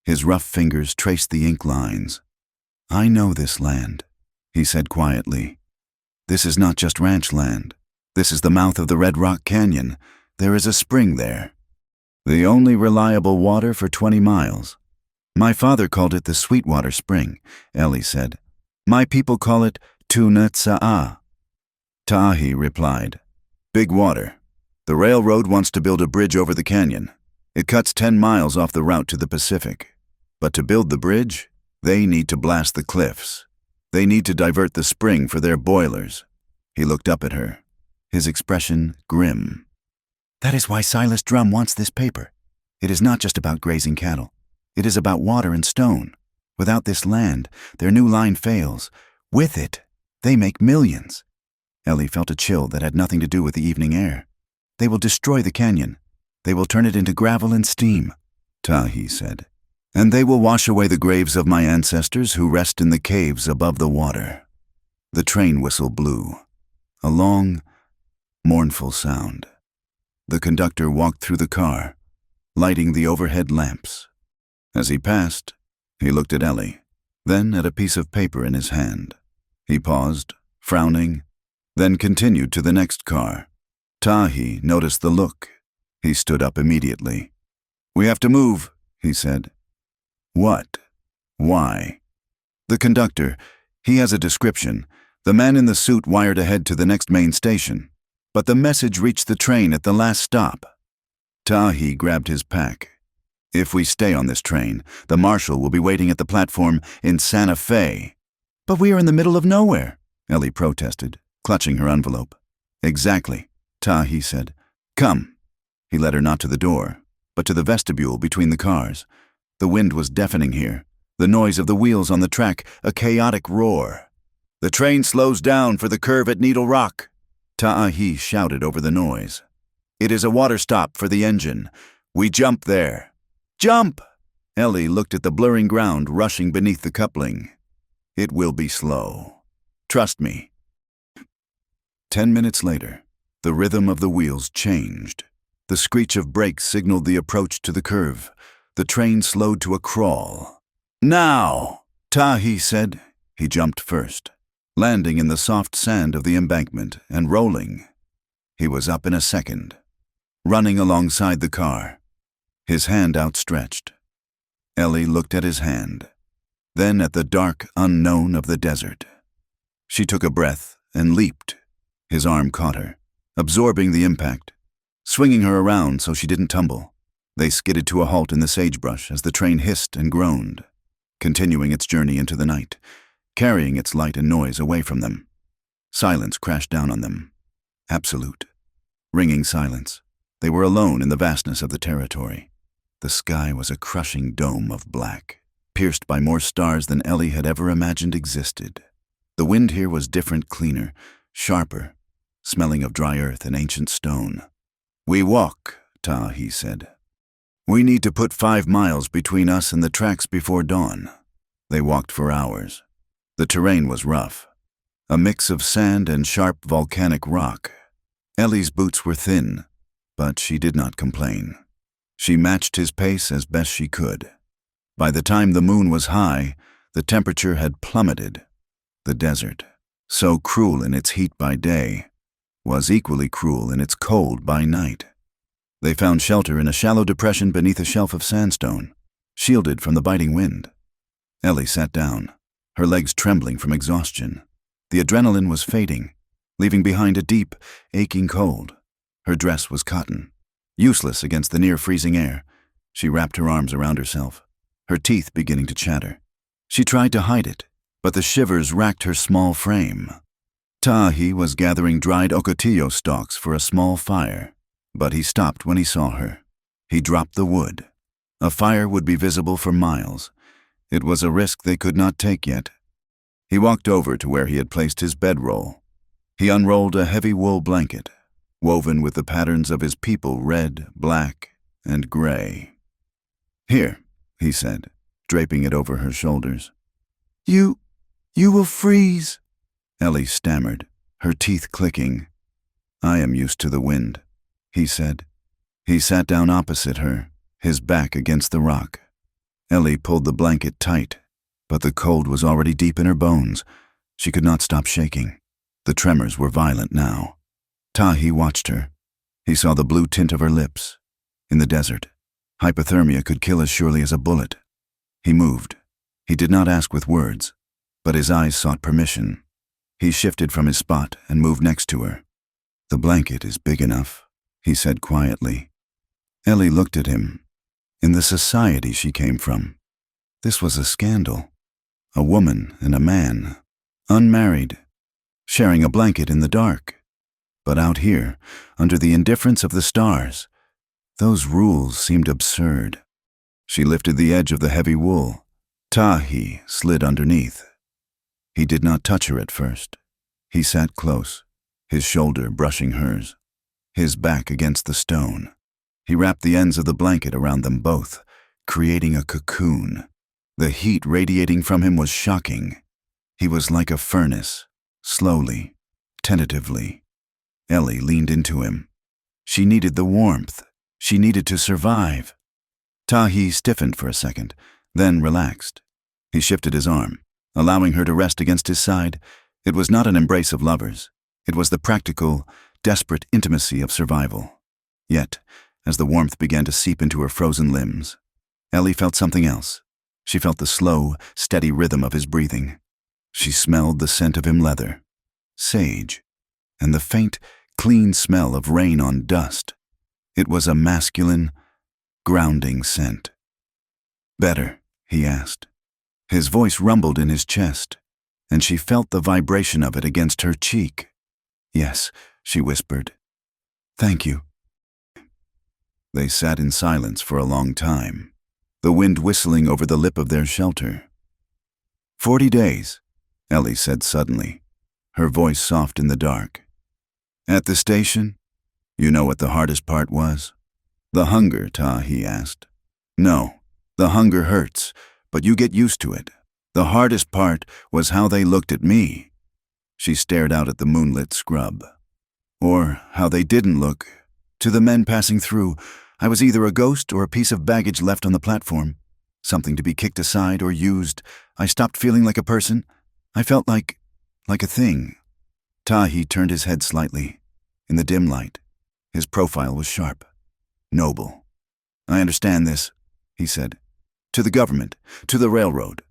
His rough fingers traced the ink lines. "I know this land," he said quietly. "This is not just ranch land. This is the mouth of the Red Rock Canyon. There is a spring there. The only reliable water for 20 miles. My father called it the Sweetwater Spring," Ellie said. "My people call it Tunetsa'a." Tahi replied, "Big water. The railroad wants to build a bridge over the canyon. It cuts 10 miles off the route to the Pacific. But to build the bridge, they need to blast the cliffs. They need to divert the spring for their boilers." He looked up at her, his expression grim. "That is why Silas Drum wants this paper. It is not just about grazing cattle. It is about water and stone. Without this land, their new line fails. With it, they make millions." Ellie felt a chill that had nothing to do with the evening air. "They will destroy the canyon. They will turn it into gravel and steam," Tahi said. "And they will wash away the graves of my ancestors who rest in the caves above the water." The train whistle blew, a long, mournful sound. The conductor walked through the car, lighting the overhead lamps. As he passed, he looked at Ellie, then at a piece of paper in his hand. He paused, frowning, then continued to the next car. Tahi noticed the look. He stood up immediately. "We have to move," he said. "What? Why?" "The conductor. He has a description. The man in the suit wired ahead to the next main station. But the message reached the train at the last stop." Tahi grabbed his pack. "If we stay on this train, the marshal will be waiting at the platform in Santa Fe." "But we are in the middle of nowhere," Ellie protested, clutching her envelope. "Exactly," Tahi said. "Come." He led her not to the door, but to the vestibule between the cars. The wind was deafening here, the noise of the wheels on the track, a chaotic roar. "The train slows down for the curve at Needle Rock," Tahi shouted over the noise. "It is a water stop for the engine. We jump there." "Jump!" Ellie looked at the blurring ground rushing beneath the coupling. "It will be slow. Trust me." 10 minutes later, the rhythm of the wheels changed. The screech of brakes signaled the approach to the curve. The train slowed to a crawl. "Now!" Tahi said. He jumped first, landing in the soft sand of the embankment and rolling. He was up in a second, running alongside the car, his hand outstretched. Ellie looked at his hand, then at the dark unknown of the desert. She took a breath and leaped. His arm caught her, absorbing the impact, swinging her around so she didn't tumble. They skidded to a halt in the sagebrush as the train hissed and groaned, continuing its journey into the night, carrying its light and noise away from them. Silence crashed down on them. Absolute, ringing silence. They were alone in the vastness of the territory. The sky was a crushing dome of black, pierced by more stars than Ellie had ever imagined existed. The wind here was different, cleaner, sharper, smelling of dry earth and ancient stone. "We walk," Tahi said. "We need to put 5 miles between us and the tracks before dawn." They walked for hours. The terrain was rough, a mix of sand and sharp volcanic rock. Ellie's boots were thin, but she did not complain. She matched his pace as best she could. By the time the moon was high, the temperature had plummeted. The desert, so cruel in its heat by day, was equally cruel in its cold by night. They found shelter in a shallow depression beneath a shelf of sandstone, shielded from the biting wind. Ellie sat down, her legs trembling from exhaustion. The adrenaline was fading, leaving behind a deep, aching cold. Her dress was cotton, useless against the near-freezing air. She wrapped her arms around herself, her teeth beginning to chatter. She tried to hide it, but the shivers racked her small frame. Tahi was gathering dried ocotillo stalks for a small fire, but he stopped when he saw her. He dropped the wood. A fire would be visible for miles. It was a risk they could not take yet. He walked over to where he had placed his bedroll. He unrolled a heavy wool blanket, woven with the patterns of his people, red, black, and gray. "Here," he said, draping it over her shoulders. You will freeze," Ellie stammered, her teeth clicking. "I am used to the wind," he said. He sat down opposite her, his back against the rock. Ellie pulled the blanket tight, but the cold was already deep in her bones. She could not stop shaking. The tremors were violent now. Tahi watched her. He saw the blue tint of her lips. In the desert, hypothermia could kill as surely as a bullet. He moved. He did not ask with words, but his eyes sought permission. He shifted from his spot and moved next to her. "The blanket is big enough," he said quietly. Ellie looked at him. In the society she came from, this was a scandal. A woman and a man, unmarried, sharing a blanket in the dark. But out here, under the indifference of the stars, those rules seemed absurd. She lifted the edge of the heavy wool. Tahi slid underneath. He did not touch her at first. He sat close, his shoulder brushing hers, his back against the stone. He wrapped the ends of the blanket around them both, creating a cocoon. The heat radiating from him was shocking. He was like a furnace, slowly, tentatively. Ellie leaned into him. She needed the warmth. She needed to survive. Tahi stiffened for a second, then relaxed. He shifted his arm, allowing her to rest against his side. It was not an embrace of lovers. It was the practical, desperate intimacy of survival. Yet, as the warmth began to seep into her frozen limbs, Ellie felt something else. She felt the slow, steady rhythm of his breathing. She smelled the scent of him leather, sage, and the faint, clean smell of rain on dust. It was a masculine, grounding scent. "Better?" he asked. His voice rumbled in his chest, and she felt the vibration of it against her cheek. "Yes," she whispered. "Thank you." They sat in silence for a long time, the wind whistling over the lip of their shelter. 40 days, Ellie said suddenly, her voice soft in the dark. "At the station? You know what the hardest part was?" "The hunger," Tahi asked. "No, the hunger hurts, but you get used to it. The hardest part was how they looked at me." She stared out at the moonlit scrub. "Or how they didn't look, to the men passing through, I was either a ghost or a piece of baggage left on the platform. Something to be kicked aside or used. I stopped feeling like a person. I felt like a thing. Tahi turned his head slightly. In the dim light, his profile was sharp, noble. I understand this, he said. To the government, to the railroad.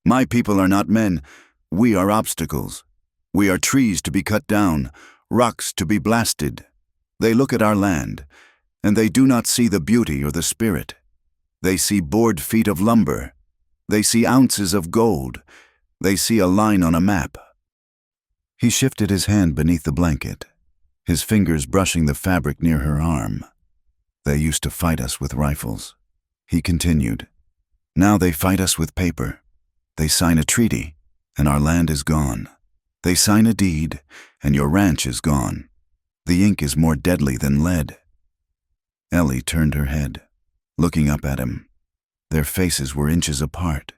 My people are not men. We are obstacles. We are trees to be cut down, rocks to be blasted. They look at our land, and they do not see the beauty or the spirit. They see board feet of lumber. They see ounces of gold. They see a line on a map. He shifted his hand beneath the blanket, his fingers brushing the fabric near her arm. They used to fight us with rifles. He continued. Now they fight us with paper. They sign a treaty, and our land is gone. They sign a deed, and your ranch is gone. The ink is more deadly than lead. Ellie turned her head, looking up at him. Their faces were inches apart.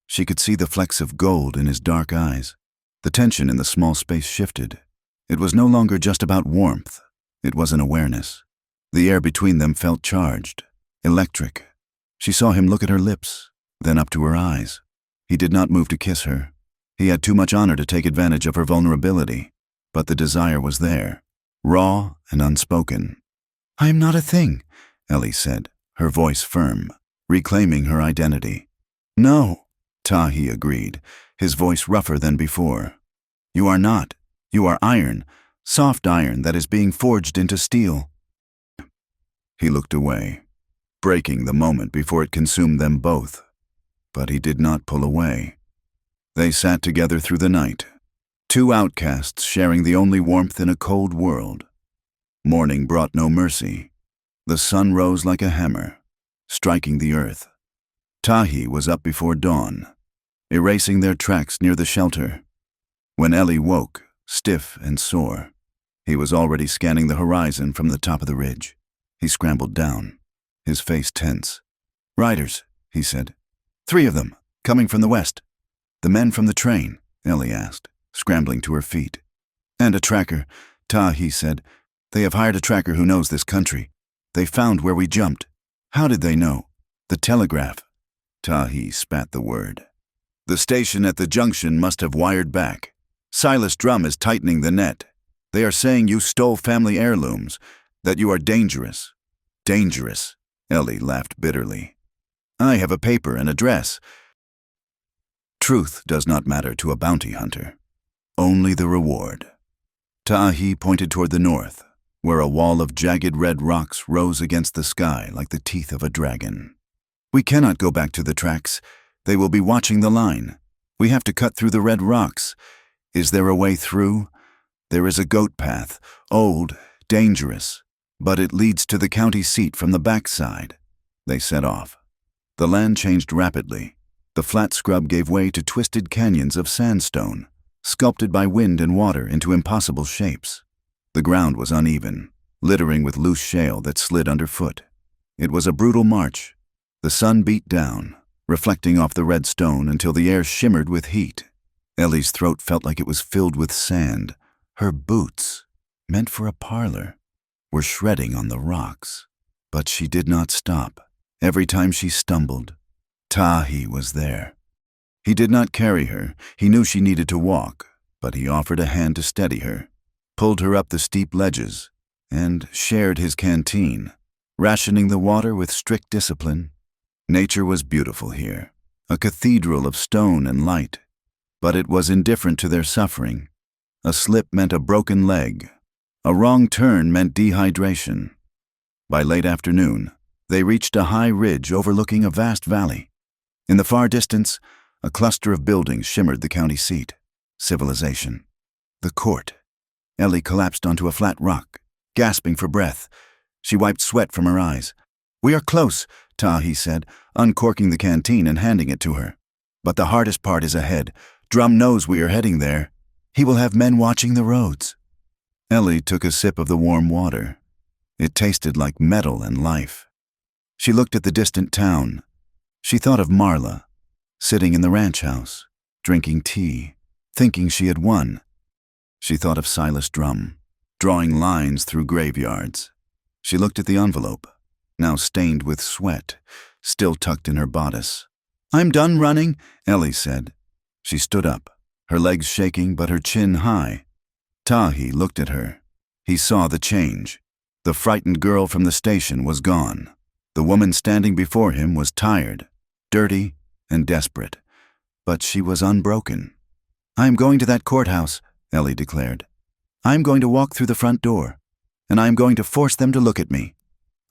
She could see the flecks of gold in his dark eyes. The tension in the small space shifted. It was no longer just about warmth. It was an awareness. The air between them felt charged, electric. She saw him look at her lips, then up to her eyes. He did not move to kiss her. He had too much honor to take advantage of her vulnerability, but the desire was there, raw and unspoken. I am not a thing, Ellie said, her voice firm, reclaiming her identity. No, Tahi agreed, his voice rougher than before. You are not. You are iron, soft iron that is being forged into steel. He looked away, breaking the moment before it consumed them both. But he did not pull away. They sat together through the night, two outcasts sharing the only warmth in a cold world. Morning brought no mercy. The sun rose like a hammer, striking the earth. Tahi was up before dawn, erasing their tracks near the shelter. When Ellie woke, stiff and sore, he was already scanning the horizon from the top of the ridge. He scrambled down, his face tense. Riders, he said. 3 of them, coming from the west. The men from the train, Ellie asked, scrambling to her feet. And a tracker, Tahi said. They have hired a tracker who knows this country. They found where we jumped. How did they know? The telegraph. Tahi spat the word. The station at the junction must have wired back. Silas Drum is tightening the net. They are saying you stole family heirlooms, that you are dangerous. Dangerous, Ellie laughed bitterly. I have a paper and address. Truth does not matter to a bounty hunter. Only the reward. Tahi pointed toward the north, where a wall of jagged red rocks rose against the sky like the teeth of a dragon. We cannot go back to the tracks. They will be watching the line. We have to cut through the red rocks. Is there a way through? There is a goat path, old, dangerous, but it leads to the county seat from the backside. They set off. The land changed rapidly. The flat scrub gave way to twisted canyons of sandstone, sculpted by wind and water into impossible shapes. The ground was uneven, littering with loose shale that slid underfoot. It was a brutal march. The sun beat down, reflecting off the red stone until the air shimmered with heat. Ellie's throat felt like it was filled with sand. Her boots, meant for a parlor, were shredding on the rocks. But she did not stop. Every time she stumbled, Tahi was there. He did not carry her. He knew she needed to walk, but he offered a hand to steady her, pulled her up the steep ledges, and shared his canteen, rationing the water with strict discipline. Nature was beautiful here, a cathedral of stone and light, but it was indifferent to their suffering. A slip meant a broken leg. A wrong turn meant dehydration. By late afternoon, they reached a high ridge overlooking a vast valley. In the far distance, a cluster of buildings shimmered the county seat. Civilization. The court. Ellie collapsed onto a flat rock, gasping for breath. She wiped sweat from her eyes. We are close, Tahi said, uncorking the canteen and handing it to her. But the hardest part is ahead. Drum knows we are heading there. He will have men watching the roads. Ellie took a sip of the warm water. It tasted like metal and life. She looked at the distant town. She thought of Marla, sitting in the ranch house, drinking tea, thinking she had won. She thought of Silas Drum, drawing lines through graveyards. She looked at the envelope. now stained with sweat, still tucked in her bodice. "I'm done running," Ellie said. She stood up, her legs shaking but her chin high. Tahi looked at her. He saw the change. The frightened girl from the station was gone. The woman standing before him was tired, dirty, and desperate, but she was unbroken. "I'm going to that courthouse," Ellie declared. "I'm going to walk through the front door, and I'm going to force them to look at me.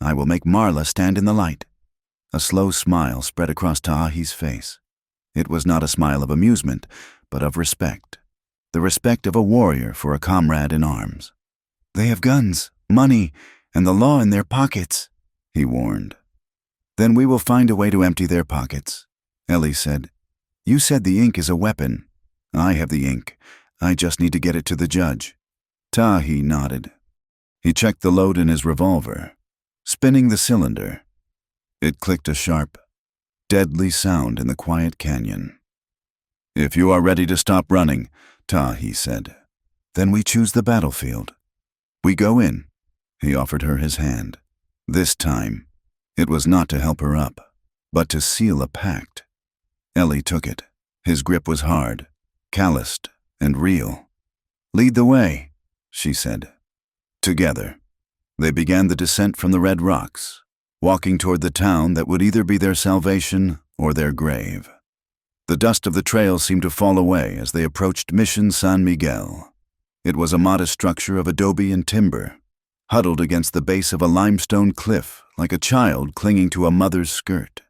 I will make Marla stand in the light." A slow smile spread across Tahi's face. It was not a smile of amusement, but of respect. The respect of a warrior for a comrade in arms. "They have guns, money, and the law in their pockets," he warned. "Then we will find a way to empty their pockets," Ellie said. "You said the ink is a weapon. I have the ink. I just need to get it to the judge." Tahi nodded. He checked the load in his revolver, spinning the cylinder. It clicked a sharp, deadly sound in the quiet canyon. "If you are ready to stop running," Tahi said, "then we choose the battlefield. We go in." He offered her his hand. This time, it was not to help her up, but to seal a pact. Ellie took it. His grip was hard, calloused, and real. "Lead the way," she said. Together, they began the descent from the red rocks, walking toward the town that would either be their salvation or their grave. The dust of the trail seemed to fall away as they approached Mission San Miguel. It was a modest structure of adobe and timber, huddled against the base of a limestone cliff like a child clinging to a mother's skirt.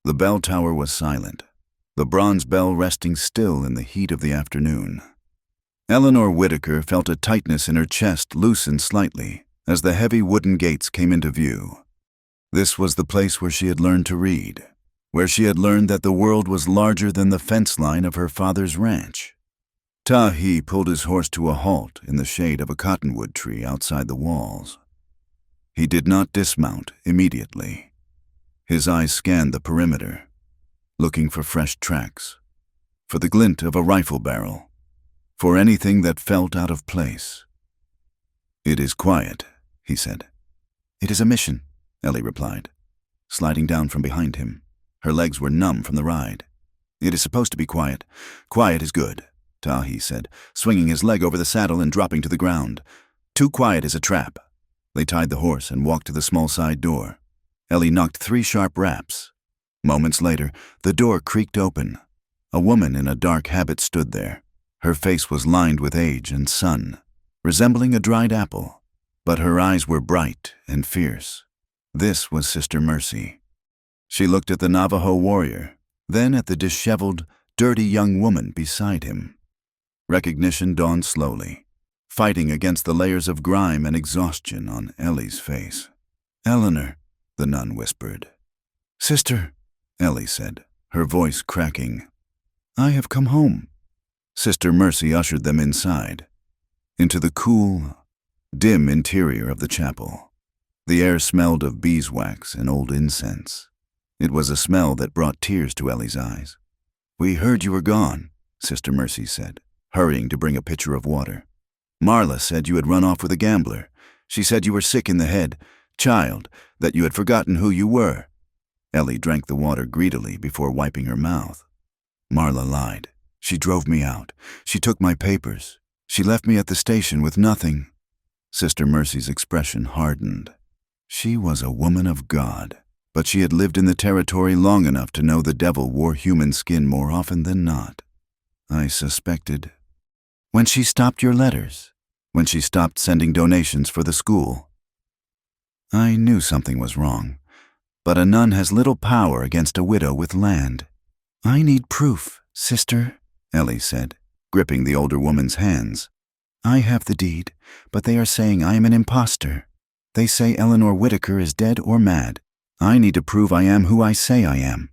The bell tower was silent, the bronze bell resting still in the heat of the afternoon. Eleanor Whitaker felt a tightness in her chest loosen slightly as the heavy wooden gates came into view. This was the place where she had learned to read, where she had learned that the world was larger than the fence line of her father's ranch. Tahi pulled his horse to a halt in the shade of a cottonwood tree outside the walls. He did not dismount immediately. His eyes scanned the perimeter, looking for fresh tracks, for the glint of a rifle barrel, for anything that felt out of place. "It is quiet," he said. "It is a mission," Ellie replied, sliding down from behind him. Her legs were numb from the ride. "It is supposed to be quiet. Quiet is good," Tahi said, swinging his leg over the saddle and dropping to the ground. "Too quiet is a trap." They tied the horse and walked to the small side door. Ellie knocked 3 sharp raps. Moments later, the door creaked open. A woman in a dark habit stood there. Her face was lined with age and sun, resembling a dried apple, but her eyes were bright and fierce. This was Sister Mercy. She looked at the Navajo warrior, then at the disheveled, dirty young woman beside him. Recognition dawned slowly, fighting against the layers of grime and exhaustion on Ellie's face. "Eleanor," the nun whispered. "Sister," Ellie said, her voice cracking. "I have come home." Sister Mercy ushered them inside, into the cool, dim interior of the chapel. The air smelled of beeswax and old incense. It was a smell that brought tears to Ellie's eyes. "We heard you were gone," Sister Mercy said, hurrying to bring a pitcher of water. "Marla said you had run off with a gambler. She said you were sick in the head, child, that you had forgotten who you were." Ellie drank the water greedily before wiping her mouth. "Marla lied. She drove me out. She took my papers. She left me at the station with nothing." Sister Mercy's expression hardened. She was a woman of God, but she had lived in the territory long enough to know the devil wore human skin more often than not. "I suspected." "When she stopped your letters? When she stopped sending donations for the school?" "I knew something was wrong, but a nun has little power against a widow with land." "I need proof, sister," Ellie said, gripping the older woman's hands. "I have the deed, but they are saying I am an imposter. They say Eleanor Whitaker is dead or mad. I need to prove I am who I say I am."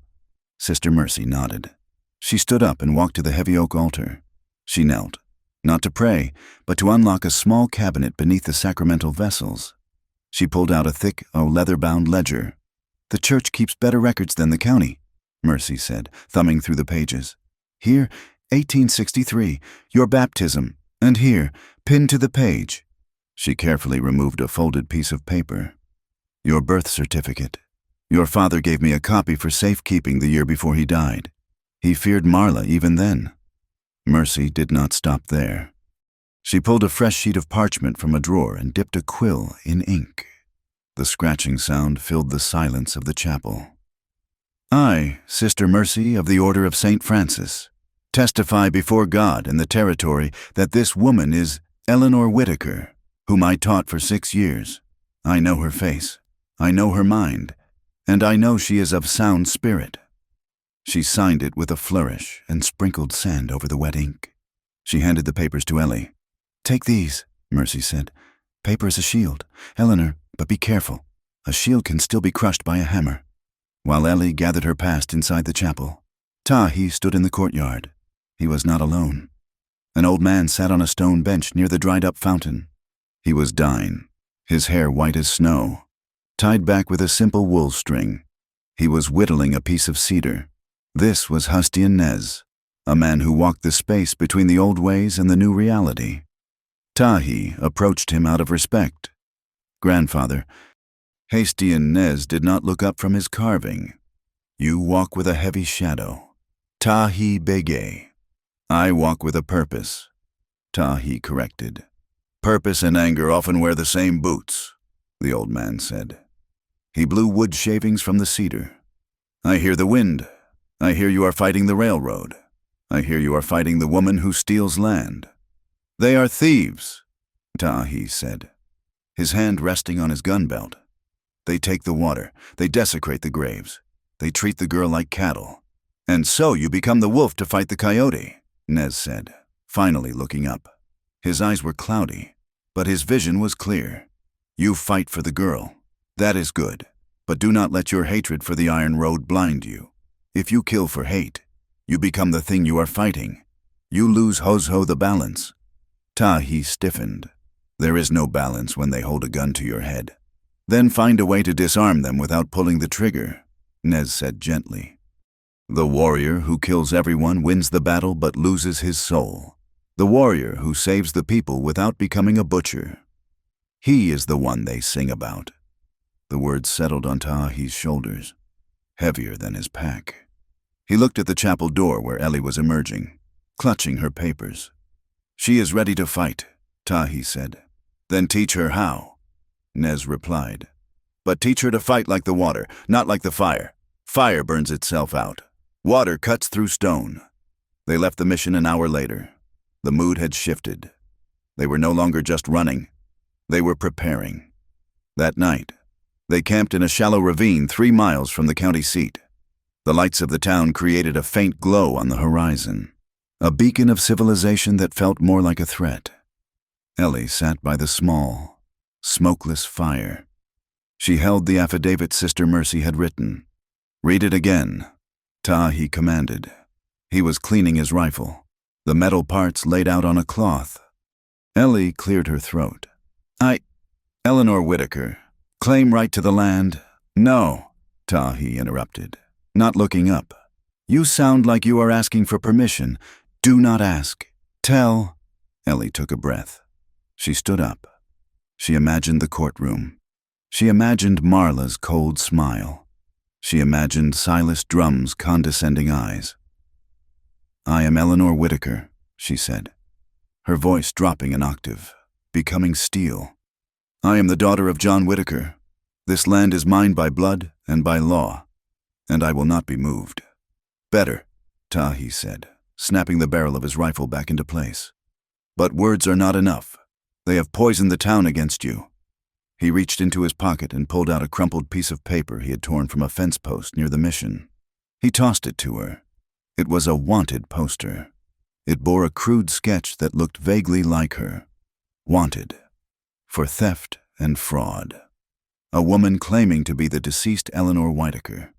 Sister Mercy nodded. She stood up and walked to the heavy oak altar. She knelt, not to pray, but to unlock a small cabinet beneath the sacramental vessels. She pulled out a thick, leather-bound ledger. "The church keeps better records than the county," Mercy said, thumbing through the pages. "Here, 1863, your baptism, and here, pinned to the page." She carefully removed a folded piece of paper. Your birth certificate. Your father gave me a copy for safekeeping the year before he died. He feared Marla even then. Mercy did not stop there. She pulled a fresh sheet of parchment from a drawer and dipped a quill in ink. The scratching sound filled the silence of the chapel. I, Sister Mercy of the Order of St. Francis, testify before God and the territory that this woman is Eleanor Whitaker, whom I taught for 6 years. I know her face, I know her mind, and I know she is of sound spirit. She signed it with a flourish and sprinkled sand over the wet ink. She handed the papers to Ellie. Take these, Mercy said. Paper is a shield. Eleanor, but be careful. A shield can still be crushed by a hammer. While Ellie gathered her past inside the chapel, Tahi stood in the courtyard. He was not alone. An old man sat on a stone bench near the dried-up fountain. He was dying, his hair white as snow, tied back with a simple wool string. He was whittling a piece of cedar. This was Hustian Nez, a man who walked the space between the old ways and the new reality. Tahi approached him out of respect. Grandfather, Hastian Nez did not look up from his carving. You walk with a heavy shadow. Tahi Bege. I walk with a purpose. Tahi corrected. Purpose and anger often wear the same boots, the old man said. He blew wood shavings from the cedar. I hear the wind. I hear you are fighting the railroad. I hear you are fighting the woman who steals land. They are thieves, Tahi said, his hand resting on his gun belt. They take the water. They desecrate the graves. They treat the girl like cattle. And so you become the wolf to fight the coyote, Nez said, finally looking up. His eyes were cloudy, but his vision was clear. You fight for the girl. That is good, but do not let your hatred for the Iron Road blind you. If you kill for hate, you become the thing you are fighting. You lose Hozho the balance. Tahi stiffened. There is no balance when they hold a gun to your head. Then find a way to disarm them without pulling the trigger, Nez said gently. The warrior who kills everyone wins the battle but loses his soul. The warrior who saves the people without becoming a butcher. He is the one they sing about. The words settled on Tahi's shoulders, heavier than his pack. He looked at the chapel door where Ellie was emerging, clutching her papers. She is ready to fight, Tahi said. Then teach her how, Nez replied. But teach her to fight like the water, not like the fire. Fire burns itself out. Water cuts through stone. They left the mission an hour later. The mood had shifted. They were no longer just running. They were preparing. That night, they camped in a shallow ravine 3 miles from the county seat. The lights of the town created a faint glow on the horizon, a beacon of civilization that felt more like a threat. Ellie sat by the small, smokeless fire. She held the affidavit Sister Mercy had written. Read it again, Tahi commanded. He was cleaning his rifle, the metal parts laid out on a cloth. Ellie cleared her throat. Eleanor Whitaker, claim right to the land? No, Tahi interrupted, not looking up. You sound like you are asking for permission. Do not ask. Tell. Ellie took a breath. She stood up. She imagined the courtroom. She imagined Marla's cold smile. She imagined Silas Drum's condescending eyes. I am Eleanor Whitaker, she said, her voice dropping an octave, becoming steel. I am the daughter of John Whitaker. This land is mine by blood and by law, and I will not be moved. Better, Tahi said, snapping the barrel of his rifle back into place. But words are not enough. They have poisoned the town against you. He reached into his pocket and pulled out a crumpled piece of paper he had torn from a fence post near the mission. He tossed it to her. It was a wanted poster. It bore a crude sketch that looked vaguely like her. Wanted. For theft and fraud. A woman claiming to be the deceased Eleanor Whitaker.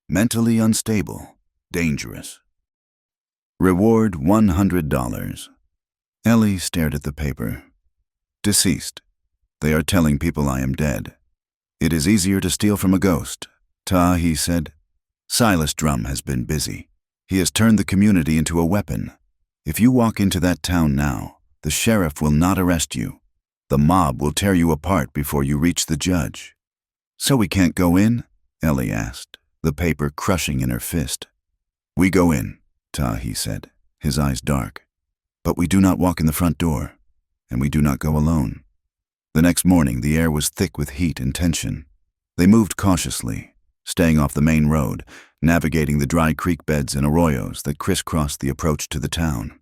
Mentally unstable. Dangerous. Reward $100. Ellie stared at the paper. Deceased. They are telling people I am dead. It is easier to steal from a ghost, Tahi said. Silas Drum has been busy. He has turned the community into a weapon. If you walk into that town now, the sheriff will not arrest you. The mob will tear you apart before you reach the judge. So we can't go in? Ellie asked, the paper crushing in her fist. We go in, Tahi said, his eyes dark. But we do not walk in the front door, and we do not go alone. The next morning, the air was thick with heat and tension. They moved cautiously, staying off the main road, navigating the dry creek beds and arroyos that crisscrossed the approach to the town.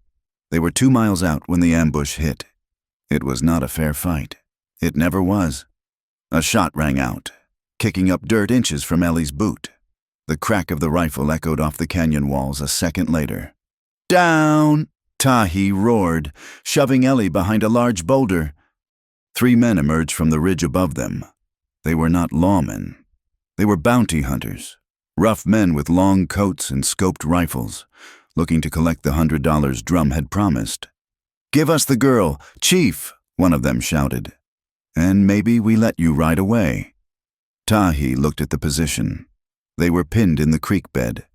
They were 2 miles out when the ambush hit. It was not a fair fight. It never was. A shot rang out, kicking up dirt inches from Ellie's boot. The crack of the rifle echoed off the canyon walls a second later. Down! Tahi roared, shoving Ellie behind a large boulder. 3 men emerged from the ridge above them. They were not lawmen. They were bounty hunters, rough men with long coats and scoped rifles, looking to collect the $100 Drum had promised. Give us the girl, Chief, one of them shouted, and maybe we let you ride away. Tahi looked at the position. They were pinned in the creek bed.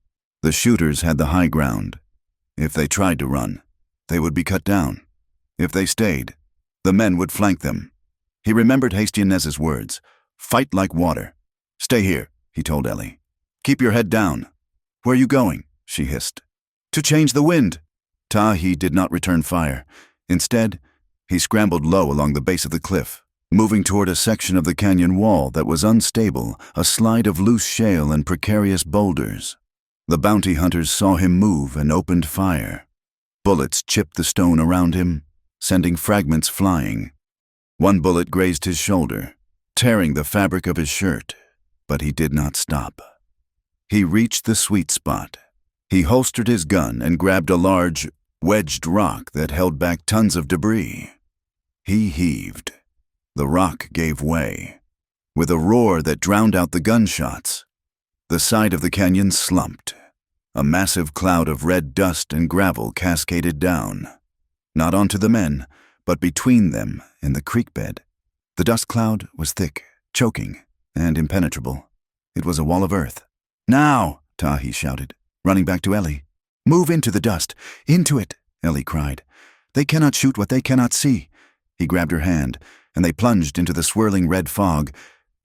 The shooters had the high ground. If they tried to run, they would be cut down. If they stayed, the men would flank them. He remembered Hastianez's words, fight like water. Stay here, he told Ellie. Keep your head down. Where are you going? She hissed. To change the wind. Tahi did not return fire. Instead, he scrambled low along the base of the cliff, moving toward a section of the canyon wall that was unstable, a slide of loose shale and precarious boulders. The bounty hunters saw him move and opened fire. Bullets chipped the stone around him, sending fragments flying. One bullet grazed his shoulder, tearing the fabric of his shirt, but he did not stop. He reached the sweet spot. He holstered his gun and grabbed a large, wedged rock that held back tons of debris. He heaved. The rock gave way. With a roar that drowned out the gunshots, the side of the canyon slumped. A massive cloud of red dust and gravel cascaded down, not onto the men, but between them in the creek bed. The dust cloud was thick, choking, and impenetrable. It was a wall of earth. Now, Tahi shouted, running back to Ellie. Move into the dust. Into it, Ellie cried. They cannot shoot what they cannot see. He grabbed her hand, and they plunged into the swirling red fog.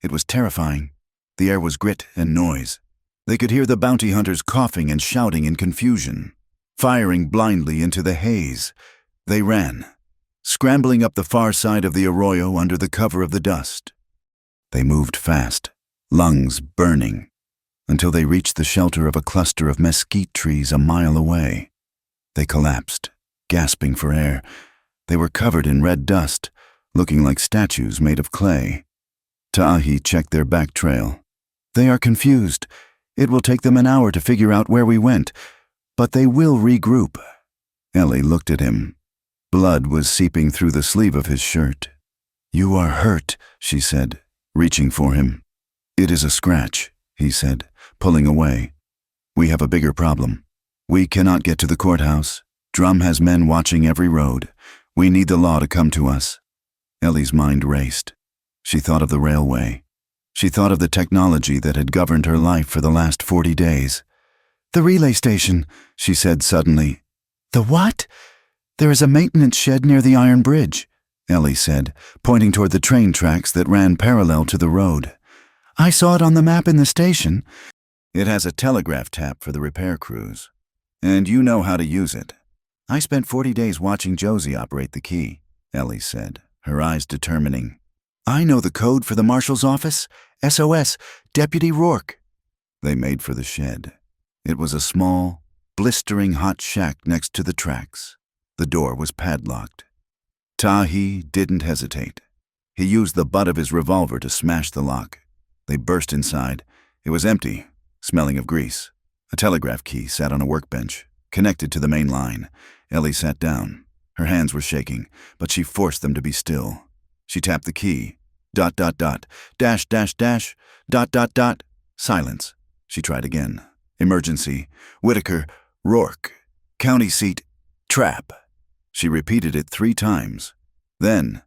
It was terrifying. The air was grit and noise. They could hear the bounty hunters coughing and shouting in confusion, firing blindly into the haze. They ran, scrambling up the far side of the arroyo under the cover of the dust. They moved fast, lungs burning, until they reached the shelter of a cluster of mesquite trees a mile away. They collapsed, gasping for air. They were covered in red dust, looking like statues made of clay. Tahi checked their back trail. They are confused. It will take them an hour to figure out where we went, but they will regroup. Ellie looked at him. Blood was seeping through the sleeve of his shirt. You are hurt, she said, reaching for him. It is a scratch, he said, pulling away. We have a bigger problem. We cannot get to the courthouse. Drum has men watching every road. We need the law to come to us. Ellie's mind raced. She thought of the railway. She thought of the technology that had governed her life for the last 40 days. The relay station, she said suddenly. The what? There is a maintenance shed near the iron bridge, Ellie said, pointing toward the train tracks that ran parallel to the road. I saw it on the map in the station. It has a telegraph tap for the repair crews. And you know how to use it. I spent 40 days watching Josie operate the key, Ellie said, her eyes determining. I know the code for the marshal's office. SOS, Deputy Rourke. They made for the shed. It was a small, blistering hot shack next to the tracks. The door was padlocked. Tahi didn't hesitate. He used the butt of his revolver to smash the lock. They burst inside. It was empty, smelling of grease. A telegraph key sat on a workbench, connected to the main line. Ellie sat down. Her hands were shaking, but she forced them to be still. She tapped the key. ... ...... Silence. She tried again. Emergency. Whitaker. Rourke. County seat. Trap. She repeated it 3 times. Then,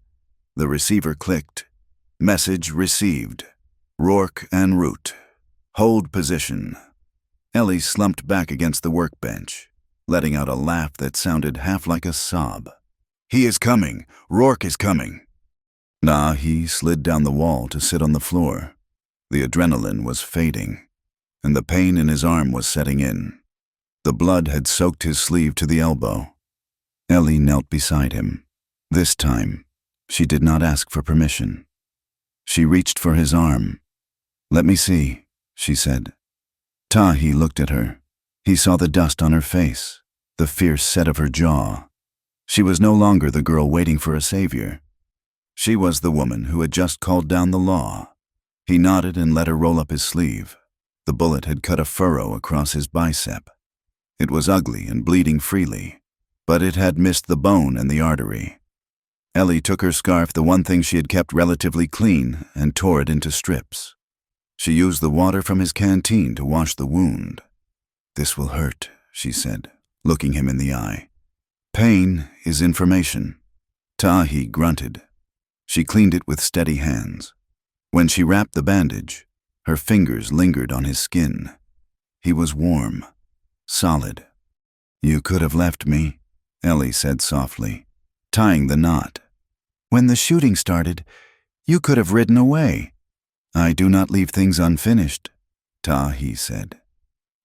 the receiver clicked. Message received. Rourke en route. Hold position. Ellie slumped back against the workbench, letting out a laugh that sounded half like a sob. He is coming. Rourke is coming. He slid down the wall to sit on the floor. The adrenaline was fading, and the pain in his arm was setting in. The blood had soaked his sleeve to the elbow. Ellie knelt beside him. This time, she did not ask for permission. She reached for his arm. "Let me see," she said. Tahi looked at her. He saw the dust on her face, the fierce set of her jaw. She was no longer the girl waiting for a savior. She was the woman who had just called down the law. He nodded and let her roll up his sleeve. The bullet had cut a furrow across his bicep. It was ugly and bleeding freely, but it had missed the bone and the artery. Ellie took her scarf, the one thing she had kept relatively clean, and tore it into strips. She used the water from his canteen to wash the wound. "This will hurt," she said, looking him in the eye. "Pain is information." Tahi grunted. She cleaned it with steady hands. When she wrapped the bandage, her fingers lingered on his skin. He was warm, solid. "You could have left me," Ellie said softly, tying the knot. "When the shooting started, you could have ridden away." "I do not leave things unfinished," Tahi said.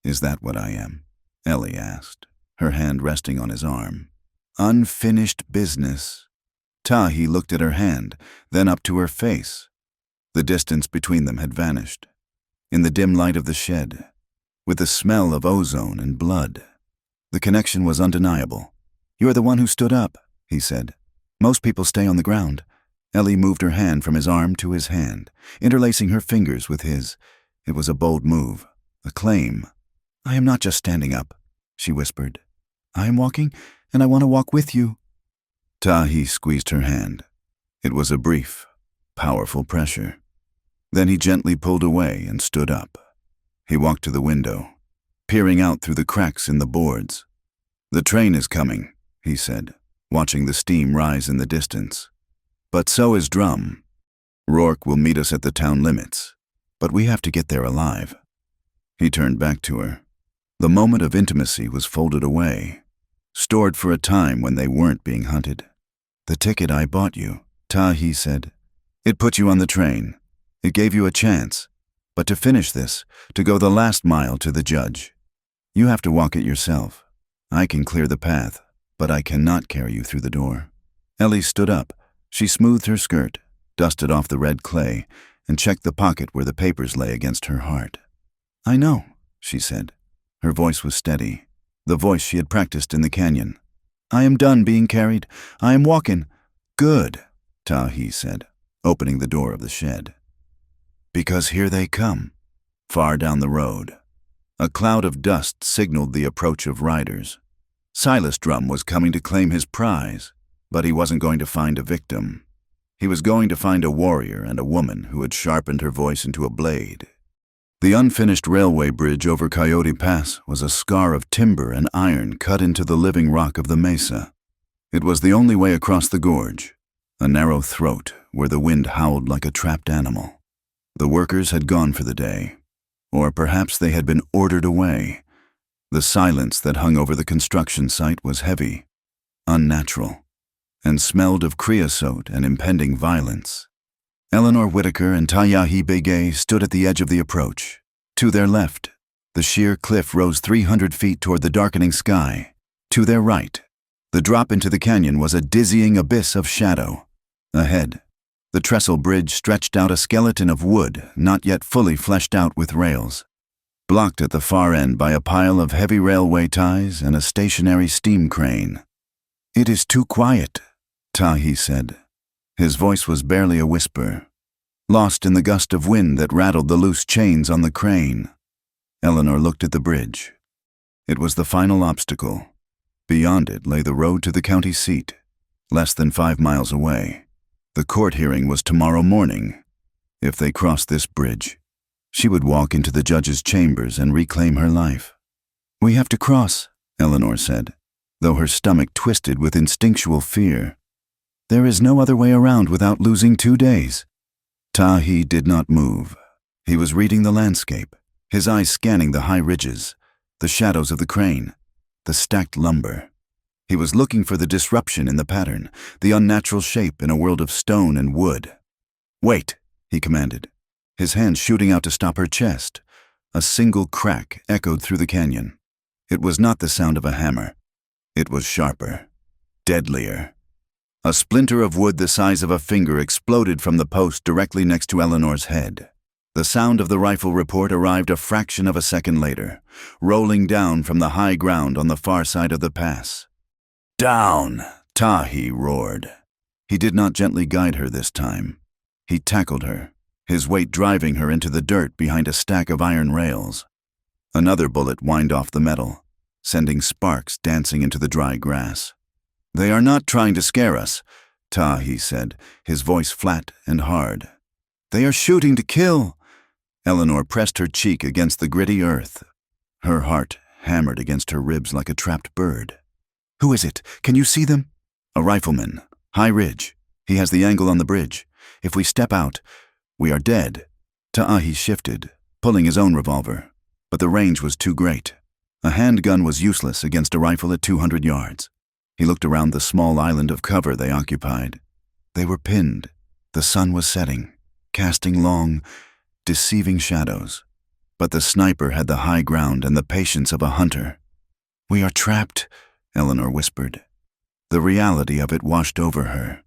"Is that what I am?" Ellie asked, her hand resting on his arm. "Unfinished business." Tahi looked at her hand, then up to her face. The distance between them had vanished. In the dim light of the shed, with the smell of ozone and blood, the connection was undeniable. "You're the one who stood up," he said. "Most people stay on the ground." Ellie moved her hand from his arm to his hand, interlacing her fingers with his. It was a bold move, a claim. "I am not just standing up," she whispered. "I am walking, and I want to walk with you." Tahi squeezed her hand. It was a brief, powerful pressure. Then he gently pulled away and stood up. He walked to the window, peering out through the cracks in the boards. "The train is coming," he said, watching the steam rise in the distance. "But so is Drum. Rourke will meet us at the town limits, but we have to get there alive." He turned back to her. The moment of intimacy was folded away, stored for a time when they weren't being hunted. "The ticket I bought you," Tahi said. "It put you on the train. It gave you a chance. But to finish this, to go the last mile to the judge, you have to walk it yourself. I can clear the path, but I cannot carry you through the door." Ellie stood up. She smoothed her skirt, dusted off the red clay, and checked the pocket where the papers lay against her heart. "I know," she said. Her voice was steady, the voice she had practiced in the canyon. "I am done being carried. I am walking." "Good," Tahi said, opening the door of the shed. "Because here they come." Far down the road, a cloud of dust signaled the approach of riders. Silas Drum was coming to claim his prize, but he wasn't going to find a victim. He was going to find a warrior and a woman who had sharpened her voice into a blade. The unfinished railway bridge over Coyote Pass was a scar of timber and iron cut into the living rock of the mesa. It was the only way across the gorge, a narrow throat where the wind howled like a trapped animal. The workers had gone for the day, or perhaps they had been ordered away. The silence that hung over the construction site was heavy, unnatural, and smelled of creosote and impending violence. Eleanor Whitaker and Tayahi Begay stood at the edge of the approach. To their left, the sheer cliff rose 300 feet toward the darkening sky. To their right, the drop into the canyon was a dizzying abyss of shadow. Ahead, the trestle bridge stretched out a skeleton of wood not yet fully fleshed out with rails, blocked at the far end by a pile of heavy railway ties and a stationary steam crane. "It is too quiet," Tahi said. His voice was barely a whisper, lost in the gust of wind that rattled the loose chains on the crane. Eleanor looked at the bridge. It was the final obstacle. Beyond it lay the road to the county seat, less than 5 miles away. The court hearing was tomorrow morning. If they crossed this bridge, she would walk into the judge's chambers and reclaim her life. "We have to cross," Eleanor said, though her stomach twisted with instinctual fear. "There is no other way around without losing 2 days." Tahi did not move. He was reading the landscape, his eyes scanning the high ridges, the shadows of the crane, the stacked lumber. He was looking for the disruption in the pattern, the unnatural shape in a world of stone and wood. "Wait," he commanded. his hand shooting out to stop her chest. A single crack echoed through the canyon. It was not the sound of a hammer. It was sharper, deadlier. A splinter of wood the size of a finger exploded from the post directly next to Eleanor's head. The sound of the rifle report arrived a fraction of a second later, rolling down from the high ground on the far side of the pass. "Down!" Tahi roared. He did not gently guide her this time. He tackled her, his weight driving her into the dirt behind a stack of iron rails. Another bullet whined off the metal, sending sparks dancing into the dry grass. "They are not trying to scare us," Tahi said, his voice flat and hard. "They are shooting to kill." Eleanor pressed her cheek against the gritty earth. Her heart hammered against her ribs like a trapped bird. "Who is it? Can you see them?" "A rifleman. High ridge. He has the angle on the bridge. If we step out, we are dead." Tahi shifted, pulling his own revolver, but the range was too great. A handgun was useless against a rifle at 200 yards. He looked around the small island of cover they occupied. They were pinned. The sun was setting, casting long, deceiving shadows. But the sniper had the high ground and the patience of a hunter. "We are trapped," Eleanor whispered. The reality of it washed over her.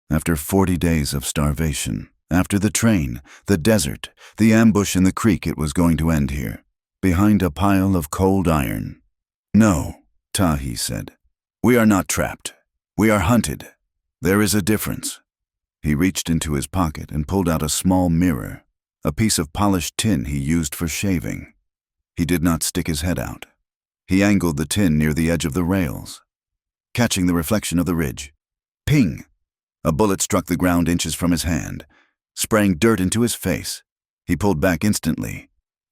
After 40 days of starvation, after the train, the desert, the ambush in the creek, it was going to end here, behind a pile of cold iron. "No," Tahi said. "We are not trapped. We are hunted. There is a difference." He reached into his pocket and pulled out a small mirror, a piece of polished tin he used for shaving. He did not stick his head out. He angled the tin near the edge of the rails, catching the reflection of the ridge. Ping! A bullet struck the ground inches from his hand, spraying dirt into his face. He pulled back instantly.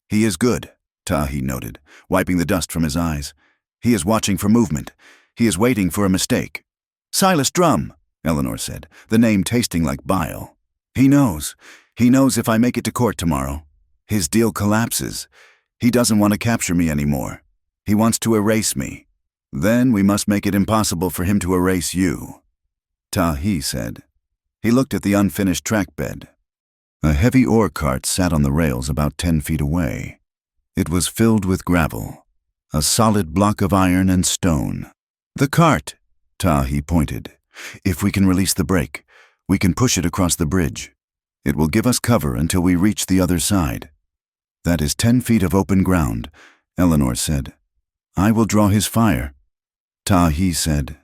"He is good," Tahi noted, wiping the dust from his eyes. "He is watching for movement. He is waiting for a mistake." "Silas Drum," Eleanor said, the name tasting like bile. "He knows. He knows if I make it to court tomorrow. His deal collapses. He doesn't want to capture me anymore. He wants to erase me. Then we must make it impossible for him to erase you," Tahi said. He looked at the unfinished track bed. A heavy ore cart sat on the rails about 10 feet away. It was filled with gravel, a solid block of iron and stone. "The cart," Tahi pointed. "If we can release the brake, we can push it across the bridge. It will give us cover until we reach the other side." "That is 10 feet of open ground," Eleanor said. "I will draw his fire," Tahi said,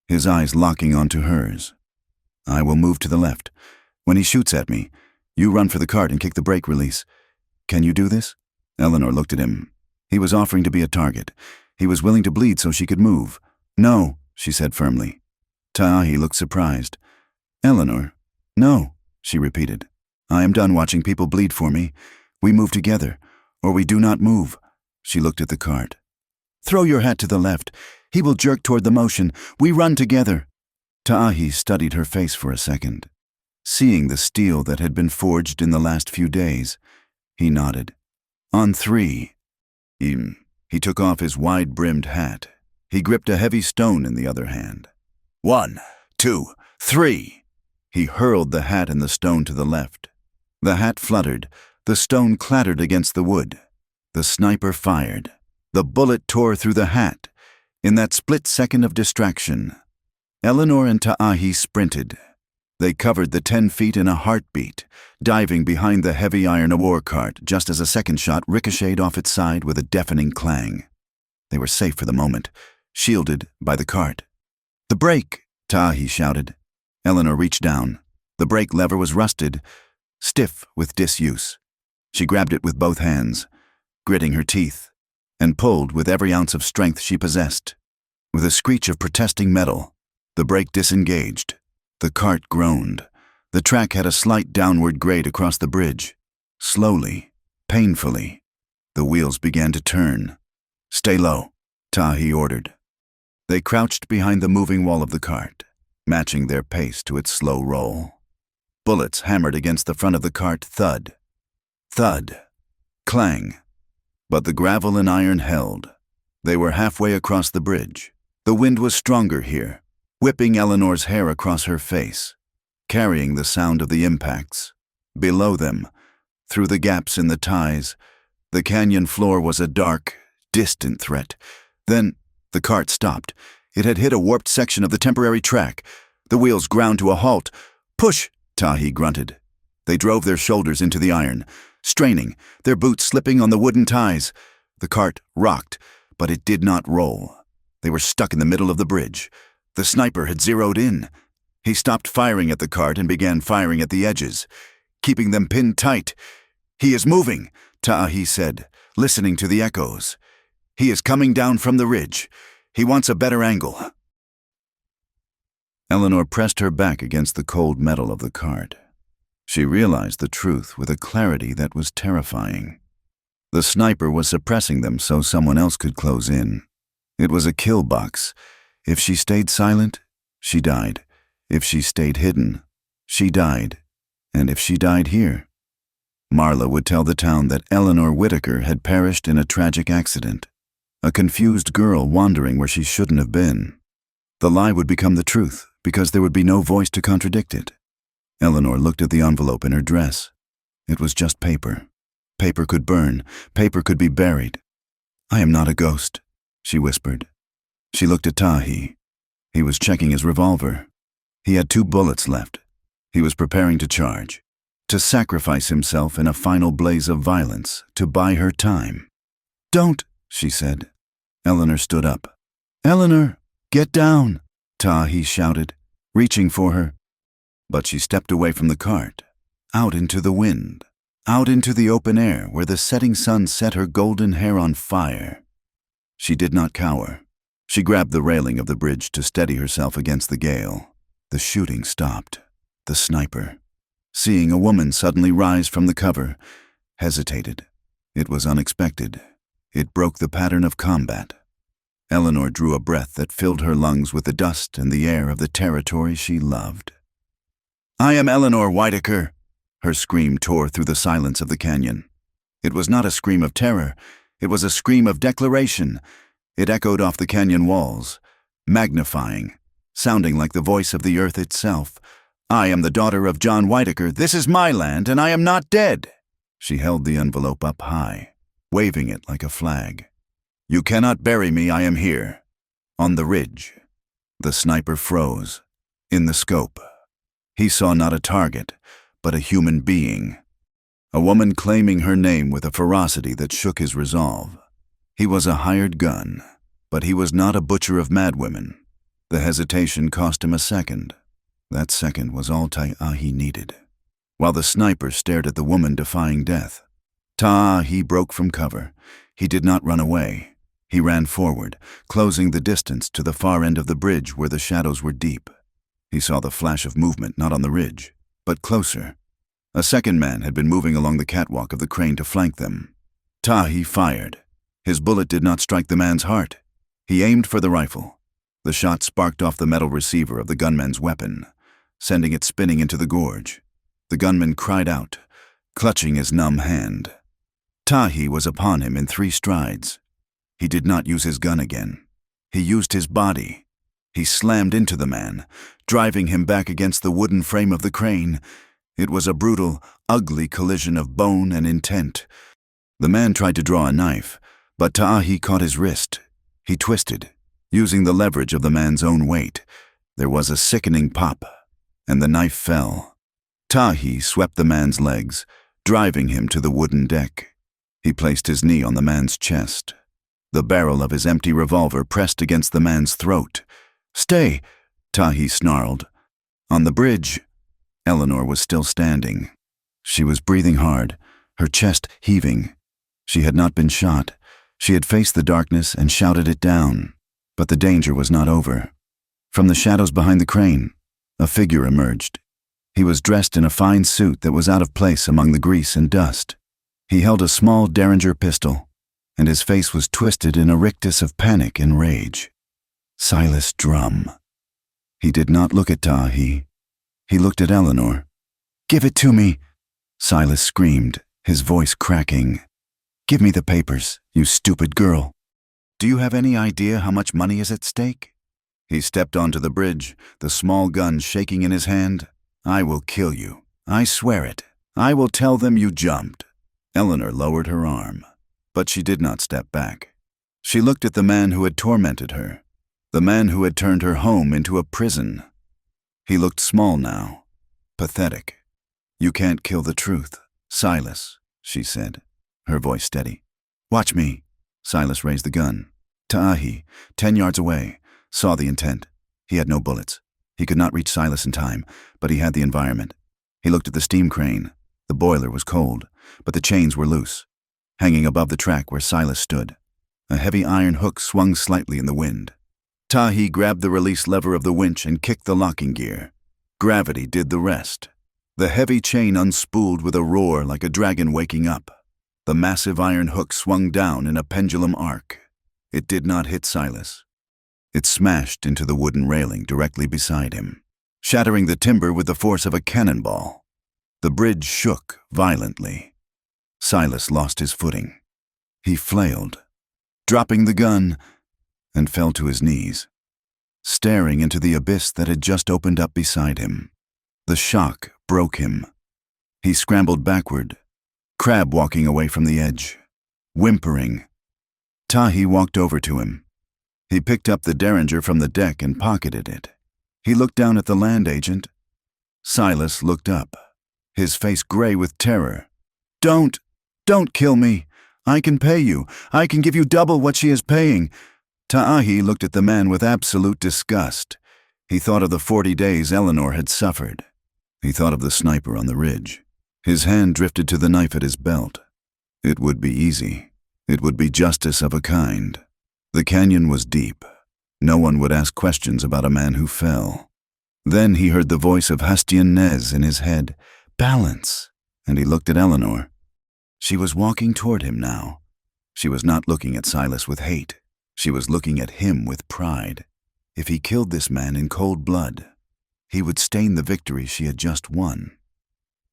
his eyes locking onto hers. "I will move to the left. When he shoots at me, you run for the cart and kick the brake release. Can you do this?" Eleanor looked at him. He was offering to be a target. He was willing to bleed so she could move. "No," she said firmly. Tahi looked surprised. "Eleanor, no," she repeated. "I am done watching people bleed for me. We move together, or we do not move." She looked at the cart. "Throw your hat to the left. He will jerk toward the motion. We run together." Tahi studied her face for a second. Seeing the steel that had been forged in the last few days, he nodded. "On 3. He took off his wide-brimmed hat. He gripped a heavy stone in the other hand. 1, 2, 3. He hurled the hat and the stone to the left. The hat fluttered. The stone clattered against the wood. The sniper fired. The bullet tore through the hat. In that split second of distraction, Eleanor and Tahi sprinted. They covered the 10 feet in a heartbeat, diving behind the heavy iron ore cart just as a second shot ricocheted off its side with a deafening clang. They were safe for the moment, shielded by the cart. "The brake!" Tahi shouted. Eleanor reached down. The brake lever was rusted, stiff with disuse. She grabbed it with both hands, gritting her teeth, and pulled with every ounce of strength she possessed. With a screech of protesting metal, the brake disengaged. The cart groaned. The track had a slight downward grade across the bridge. Slowly, painfully, the wheels began to turn. "Stay low," Tahi ordered. They crouched behind the moving wall of the cart, matching their pace to its slow roll. Bullets hammered against the front of the cart, thud, thud, clang. But the gravel and iron held. They were halfway across the bridge. The wind was stronger here, whipping Eleanor's hair across her face, carrying the sound of the impacts. Below them, through the gaps in the ties. The canyon floor was a dark, distant threat. Then the cart stopped. It had hit a warped section of the temporary track. The wheels ground to a halt. "Push!" Tahi grunted. They drove their shoulders into the iron, straining, their boots slipping on the wooden ties. The cart rocked, but it did not roll. They were stuck in the middle of the bridge. The sniper had zeroed in. He stopped firing at the cart and began firing at the edges, keeping them pinned tight. "He is moving," Tahi said, listening to the echoes. "He is coming down from the ridge. He wants a better angle." Eleanor pressed her back against the cold metal of the cart. She realized the truth with a clarity that was terrifying. The sniper was suppressing them so someone else could close in. It was a kill box. If she stayed silent, she died. If she stayed hidden, she died. And if she died here, Marla would tell the town that Eleanor Whitaker had perished in a tragic accident, a confused girl wandering where she shouldn't have been. The lie would become the truth because there would be no voice to contradict it. Eleanor looked at the envelope in her dress. It was just paper. Paper could burn. Paper could be buried. "I am not a ghost," she whispered. She looked at Tahi. He was checking his revolver. He had 2 bullets left. He was preparing to charge, to sacrifice himself in a final blaze of violence, to buy her time. "Don't," she said. Eleanor stood up. "Eleanor, get down," Tahi shouted, reaching for her. But she stepped away from the cart, out into the wind, out into the open air where the setting sun set her golden hair on fire. She did not cower. She grabbed the railing of the bridge to steady herself against the gale. The shooting stopped. The sniper, seeing a woman suddenly rise from the cover, hesitated. It was unexpected. It broke the pattern of combat. Eleanor drew a breath that filled her lungs with the dust and the air of the territory she loved. "I am Eleanor Whitaker," her scream tore through the silence of the canyon. It was not a scream of terror. It was a scream of declaration. It echoed off the canyon walls, magnifying, sounding like the voice of the earth itself. "I am the daughter of John Whitaker. This is my land, and I am not dead." She held the envelope up high, waving it like a flag. "You cannot bury me. I am here, on the ridge." The sniper froze. In the scope, he saw not a target, but a human being. A woman claiming her name with a ferocity that shook his resolve. He was a hired gun, but he was not a butcher of madwomen. The hesitation cost him a second. That second was all Tahi needed. While the sniper stared at the woman defying death, Tahi broke from cover. He did not run away. He ran forward, closing the distance to the far end of the bridge where the shadows were deep. He saw the flash of movement not on the ridge, but closer. A second man had been moving along the catwalk of the crane to flank them. Tahi fired. His bullet did not strike the man's heart. He aimed for the rifle. The shot sparked off the metal receiver of the gunman's weapon, sending it spinning into the gorge. The gunman cried out, clutching his numb hand. Tahi was upon him in 3 strides. He did not use his gun again. He used his body. He slammed into the man, driving him back against the wooden frame of the crane. It was a brutal, ugly collision of bone and intent. The man tried to draw a knife, but Tahi caught his wrist. He twisted, using the leverage of the man's own weight. There was a sickening pop, and the knife fell. Tahi swept the man's legs, driving him to the wooden deck. He placed his knee on the man's chest. The barrel of his empty revolver pressed against the man's throat. "Stay!" Tahi snarled. On the bridge, Eleanor was still standing. She was breathing hard, her chest heaving. She had not been shot. She had faced the darkness and shouted it down. But the danger was not over. From the shadows behind the crane, a figure emerged. He was dressed in a fine suit that was out of place among the grease and dust. He held a small Derringer pistol, and his face was twisted in a rictus of panic and rage. Silas Drum. He did not look at Tahi. He looked at Eleanor. "Give it to me," Silas screamed, his voice cracking. "Give me the papers, you stupid girl. Do you have any idea how much money is at stake?" He stepped onto the bridge, the small gun shaking in his hand. "I will kill you. I swear it. I will tell them you jumped." Eleanor lowered her arm, but she did not step back. She looked at the man who had tormented her, the man who had turned her home into a prison. He looked small now, pathetic. "You can't kill the truth, Silas," she said, her voice steady. "Watch me." Silas raised the gun. Ta'ahi, 10 yards away, saw the intent. He had no bullets. He could not reach Silas in time, but he had the environment. He looked at the steam crane. The boiler was cold, but the chains were loose, hanging above the track where Silas stood. A heavy iron hook swung slightly in the wind. Tahi grabbed the release lever of the winch and kicked the locking gear. Gravity did the rest. The heavy chain unspooled with a roar like a dragon waking up. The massive iron hook swung down in a pendulum arc. It did not hit Silas. It smashed into the wooden railing directly beside him, shattering the timber with the force of a cannonball. The bridge shook violently. Silas lost his footing. He flailed, dropping the gun, and fell to his knees, staring into the abyss that had just opened up beside him. The shock broke him. He scrambled backward, crab walking away from the edge, whimpering. Tahi walked over to him. He picked up the derringer from the deck and pocketed it. He looked down at the land agent. Silas looked up, his face gray with terror. Don't kill me. I can pay you. I can give you double what she is paying." Ta'ahi looked at the man with absolute disgust. He thought of the 40 days Eleanor had suffered. He thought of the sniper on the ridge. His hand drifted to the knife at his belt. It would be easy. It would be justice of a kind. The canyon was deep. No one would ask questions about a man who fell. Then he heard the voice of Hastian Nez in his head. "Balance." And he looked at Eleanor. She was walking toward him now. She was not looking at Silas with hate. She was looking at him with pride. If he killed this man in cold blood, he would stain the victory she had just won.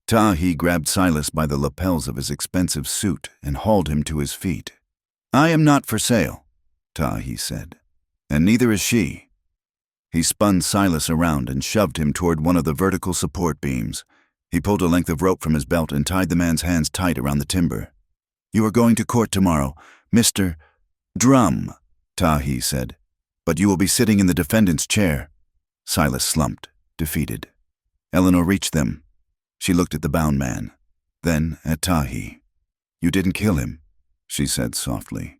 Tahi grabbed Silas by the lapels of his expensive suit and hauled him to his feet. "I am not for sale," Tahi said, "and neither is she." He spun Silas around and shoved him toward one of the vertical support beams. He pulled a length of rope from his belt and tied the man's hands tight around the timber. "You are going to court tomorrow, Mr. Drum," Tahi said, "but you will be sitting in the defendant's chair." Silas slumped, defeated. Eleanor reached them. She looked at the bound man, then at Tahi. "You didn't kill him," she said softly.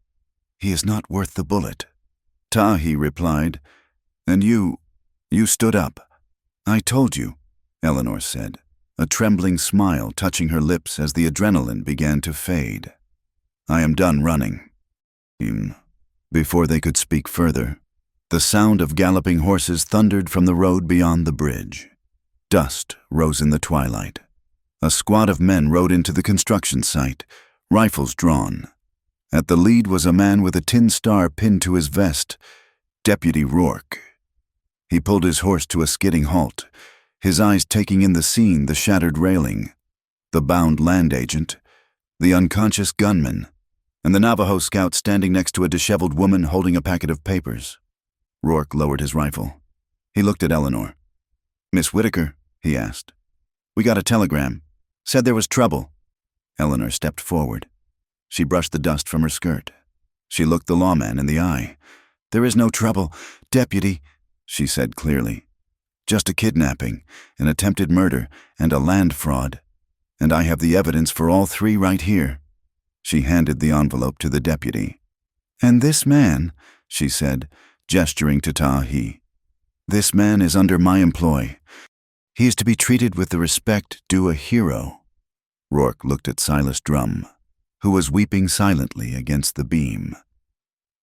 "He is not worth the bullet." Tahi replied, "And you stood up." "I told you," Eleanor said, a trembling smile touching her lips as the adrenaline began to fade. "I am done running." Before they could speak further, the sound of galloping horses thundered from the road beyond the bridge. Dust rose in the twilight. A squad of men rode into the construction site, rifles drawn. At the lead was a man with a tin star pinned to his vest, Deputy Rourke. He pulled his horse to a skidding halt, his eyes taking in the scene, the shattered railing, the bound land agent, the unconscious gunman, and the Navajo scout standing next to a disheveled woman holding a packet of papers. Rourke lowered his rifle. He looked at Eleanor. "Miss Whitaker," he asked. "We got a telegram. Said there was trouble." Eleanor stepped forward. She brushed the dust from her skirt. She looked the lawman in the eye. "There is no trouble, Deputy," she said clearly. "Just a kidnapping, an attempted murder, and a land fraud. And I have the evidence for all three right here." She handed the envelope to the deputy. "And this man," she said, gesturing to Tahi, "this man is under my employ. He is to be treated with the respect due a hero." Rourke looked at Silas Drum, who was weeping silently against the beam.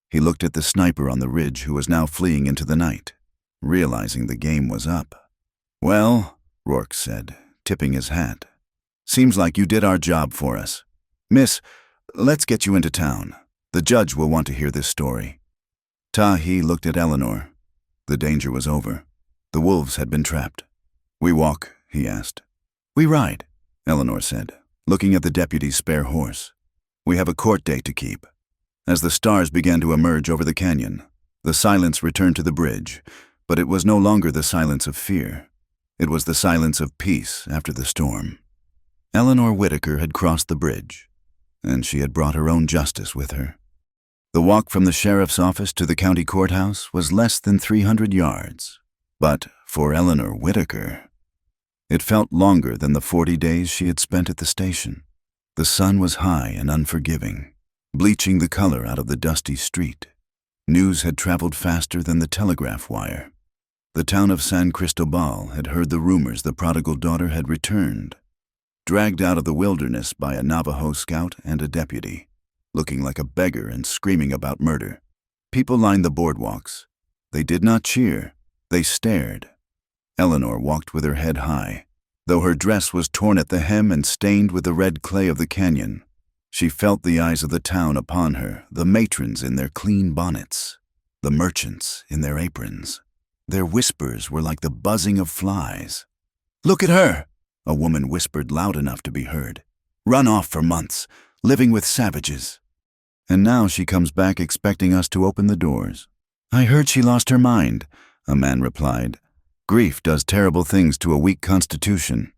He looked at the sniper on the ridge who was now fleeing into the night, realizing the game was up. "Well," Rourke said, tipping his hat, "seems like you did our job for us. Miss, let's get you into town. The judge will want to hear this story." Tahi looked at Eleanor. The danger was over. The wolves had been trapped. "We walk?" he asked. "We ride," Eleanor said, looking at the deputy's spare horse. "We have a court date to keep." As the stars began to emerge over the canyon, the silence returned to the bridge, but it was no longer the silence of fear. It was the silence of peace after the storm. Eleanor Whitaker had crossed the bridge, and she had brought her own justice with her. The walk from the sheriff's office to the county courthouse was less than 300 yards, but for Eleanor Whitaker, it felt longer than the 40 days she had spent at the station. The sun was high and unforgiving, bleaching the color out of the dusty street. News had traveled faster than the telegraph wire. The town of San Cristobal had heard the rumors the prodigal daughter had returned, dragged out of the wilderness by a Navajo scout and a deputy, looking like a beggar and screaming about murder. People lined the boardwalks. They did not cheer. They stared. Eleanor walked with her head high. Though her dress was torn at the hem and stained with the red clay of the canyon, she felt the eyes of the town upon her, the matrons in their clean bonnets, the merchants in their aprons. Their whispers were like the buzzing of flies. "Look at her!" a woman whispered loud enough to be heard. "Run off for months, living with savages. And now she comes back expecting us to open the doors." "I heard she lost her mind," a man replied. "Grief does terrible things to a weak constitution."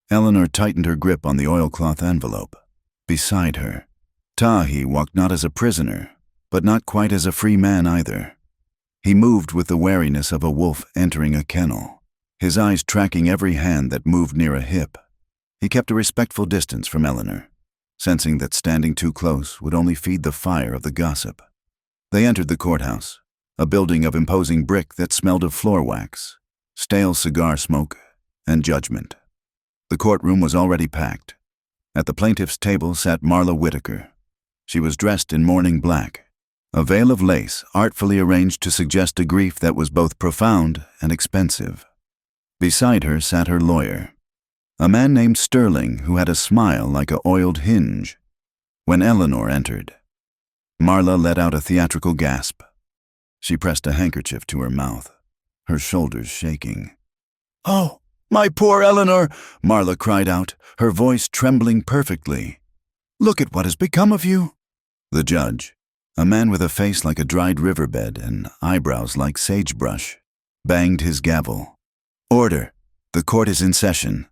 Eleanor tightened her grip on the oilcloth envelope. Beside her, Tahi walked not as a prisoner, but not quite as a free man either. He moved with the wariness of a wolf entering a kennel, his eyes tracking every hand that moved near a hip. He kept a respectful distance from Eleanor, sensing that standing too close would only feed the fire of the gossip. They entered the courthouse, a building of imposing brick that smelled of floor wax, stale cigar smoke, and judgment. The courtroom was already packed. At the plaintiff's table sat Marla Whitaker. She was dressed in mourning black, a veil of lace artfully arranged to suggest a grief that was both profound and expensive. Beside her sat her lawyer, a man named Sterling who had a smile like an oiled hinge. When Eleanor entered, Marla let out a theatrical gasp. She pressed a handkerchief to her mouth, her shoulders shaking. "Oh, my poor Eleanor!" Marla cried out, her voice trembling perfectly. "Look at what has become of you." The judge, a man with a face like a dried riverbed and eyebrows like sagebrush, banged his gavel. "Order! The court is in session.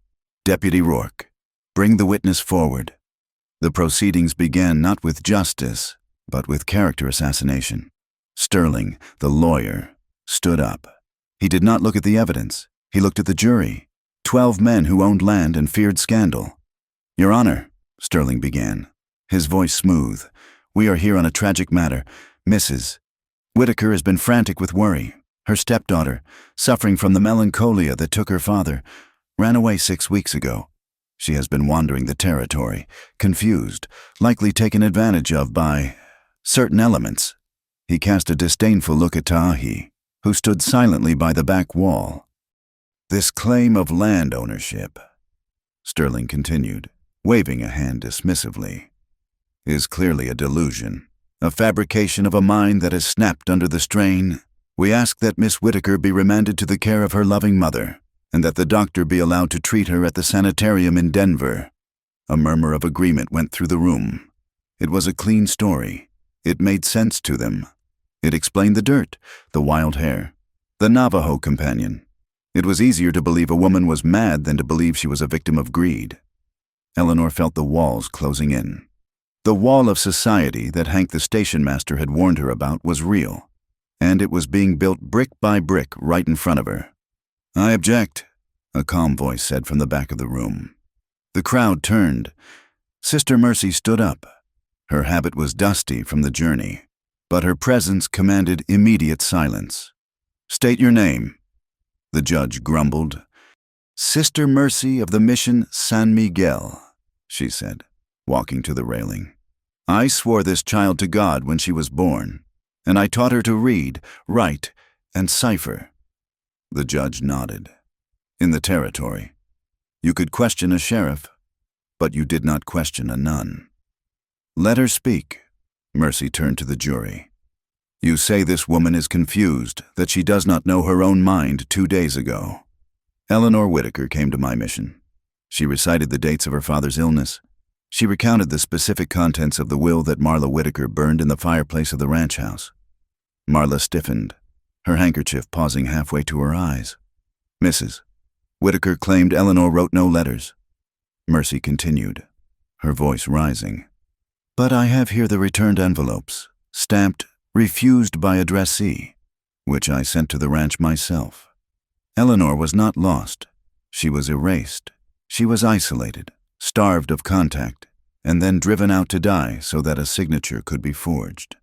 Deputy Rourke, bring the witness forward." The proceedings began not with justice, but with character assassination. Sterling, the lawyer, stood up. He did not look at the evidence. He looked at the jury, 12 men who owned land and feared scandal. "Your Honor," Sterling began, his voice smooth, "we are here on a tragic matter. Mrs. Whitaker has been frantic with worry. Her stepdaughter, suffering from the melancholia that took her father, ran away 6 weeks ago. She has been wandering the territory, confused, likely taken advantage of by certain elements." He cast a disdainful look at Tahi, who stood silently by the back wall. "This claim of land ownership," Sterling continued, waving a hand dismissively, "is clearly a delusion, a fabrication of a mind that has snapped under the strain. We ask that Miss Whitaker be remanded to the care of her loving mother, and that the doctor be allowed to treat her at the sanitarium in Denver." A murmur of agreement went through the room. It was a clean story. It made sense to them. It explained the dirt, the wild hair, the Navajo companion. It was easier to believe a woman was mad than to believe she was a victim of greed. Eleanor felt the walls closing in. The wall of society that Hank the station master had warned her about was real, and it was being built brick by brick right in front of her. "I object," a calm voice said from the back of the room. The crowd turned. Sister Mercy stood up. Her habit was dusty from the journey, but her presence commanded immediate silence. "State your name." The judge grumbled. "Sister Mercy of the Mission San Miguel," she said, walking to the railing. "I swore this child to God when she was born, and I taught her to read, write, and cipher." The judge nodded. "In the territory, you could question a sheriff, but you did not question a nun." "Let her speak." Mercy turned to the jury. "You say this woman is confused, that she does not know her own mind 2 days ago. Eleanor Whitaker came to my mission. She recited the dates of her father's illness. She recounted the specific contents of the will that Marla Whitaker burned in the fireplace of the ranch house." Marla stiffened, her handkerchief pausing halfway to her eyes. "Mrs. Whitaker claimed Eleanor wrote no letters." Mercy continued, her voice rising. But I have here the returned envelopes, stamped refused by addressee, which I sent to the ranch myself. Eleanor was not lost. She was erased. She was isolated, starved of contact, and then driven out to die so that a signature could be forged.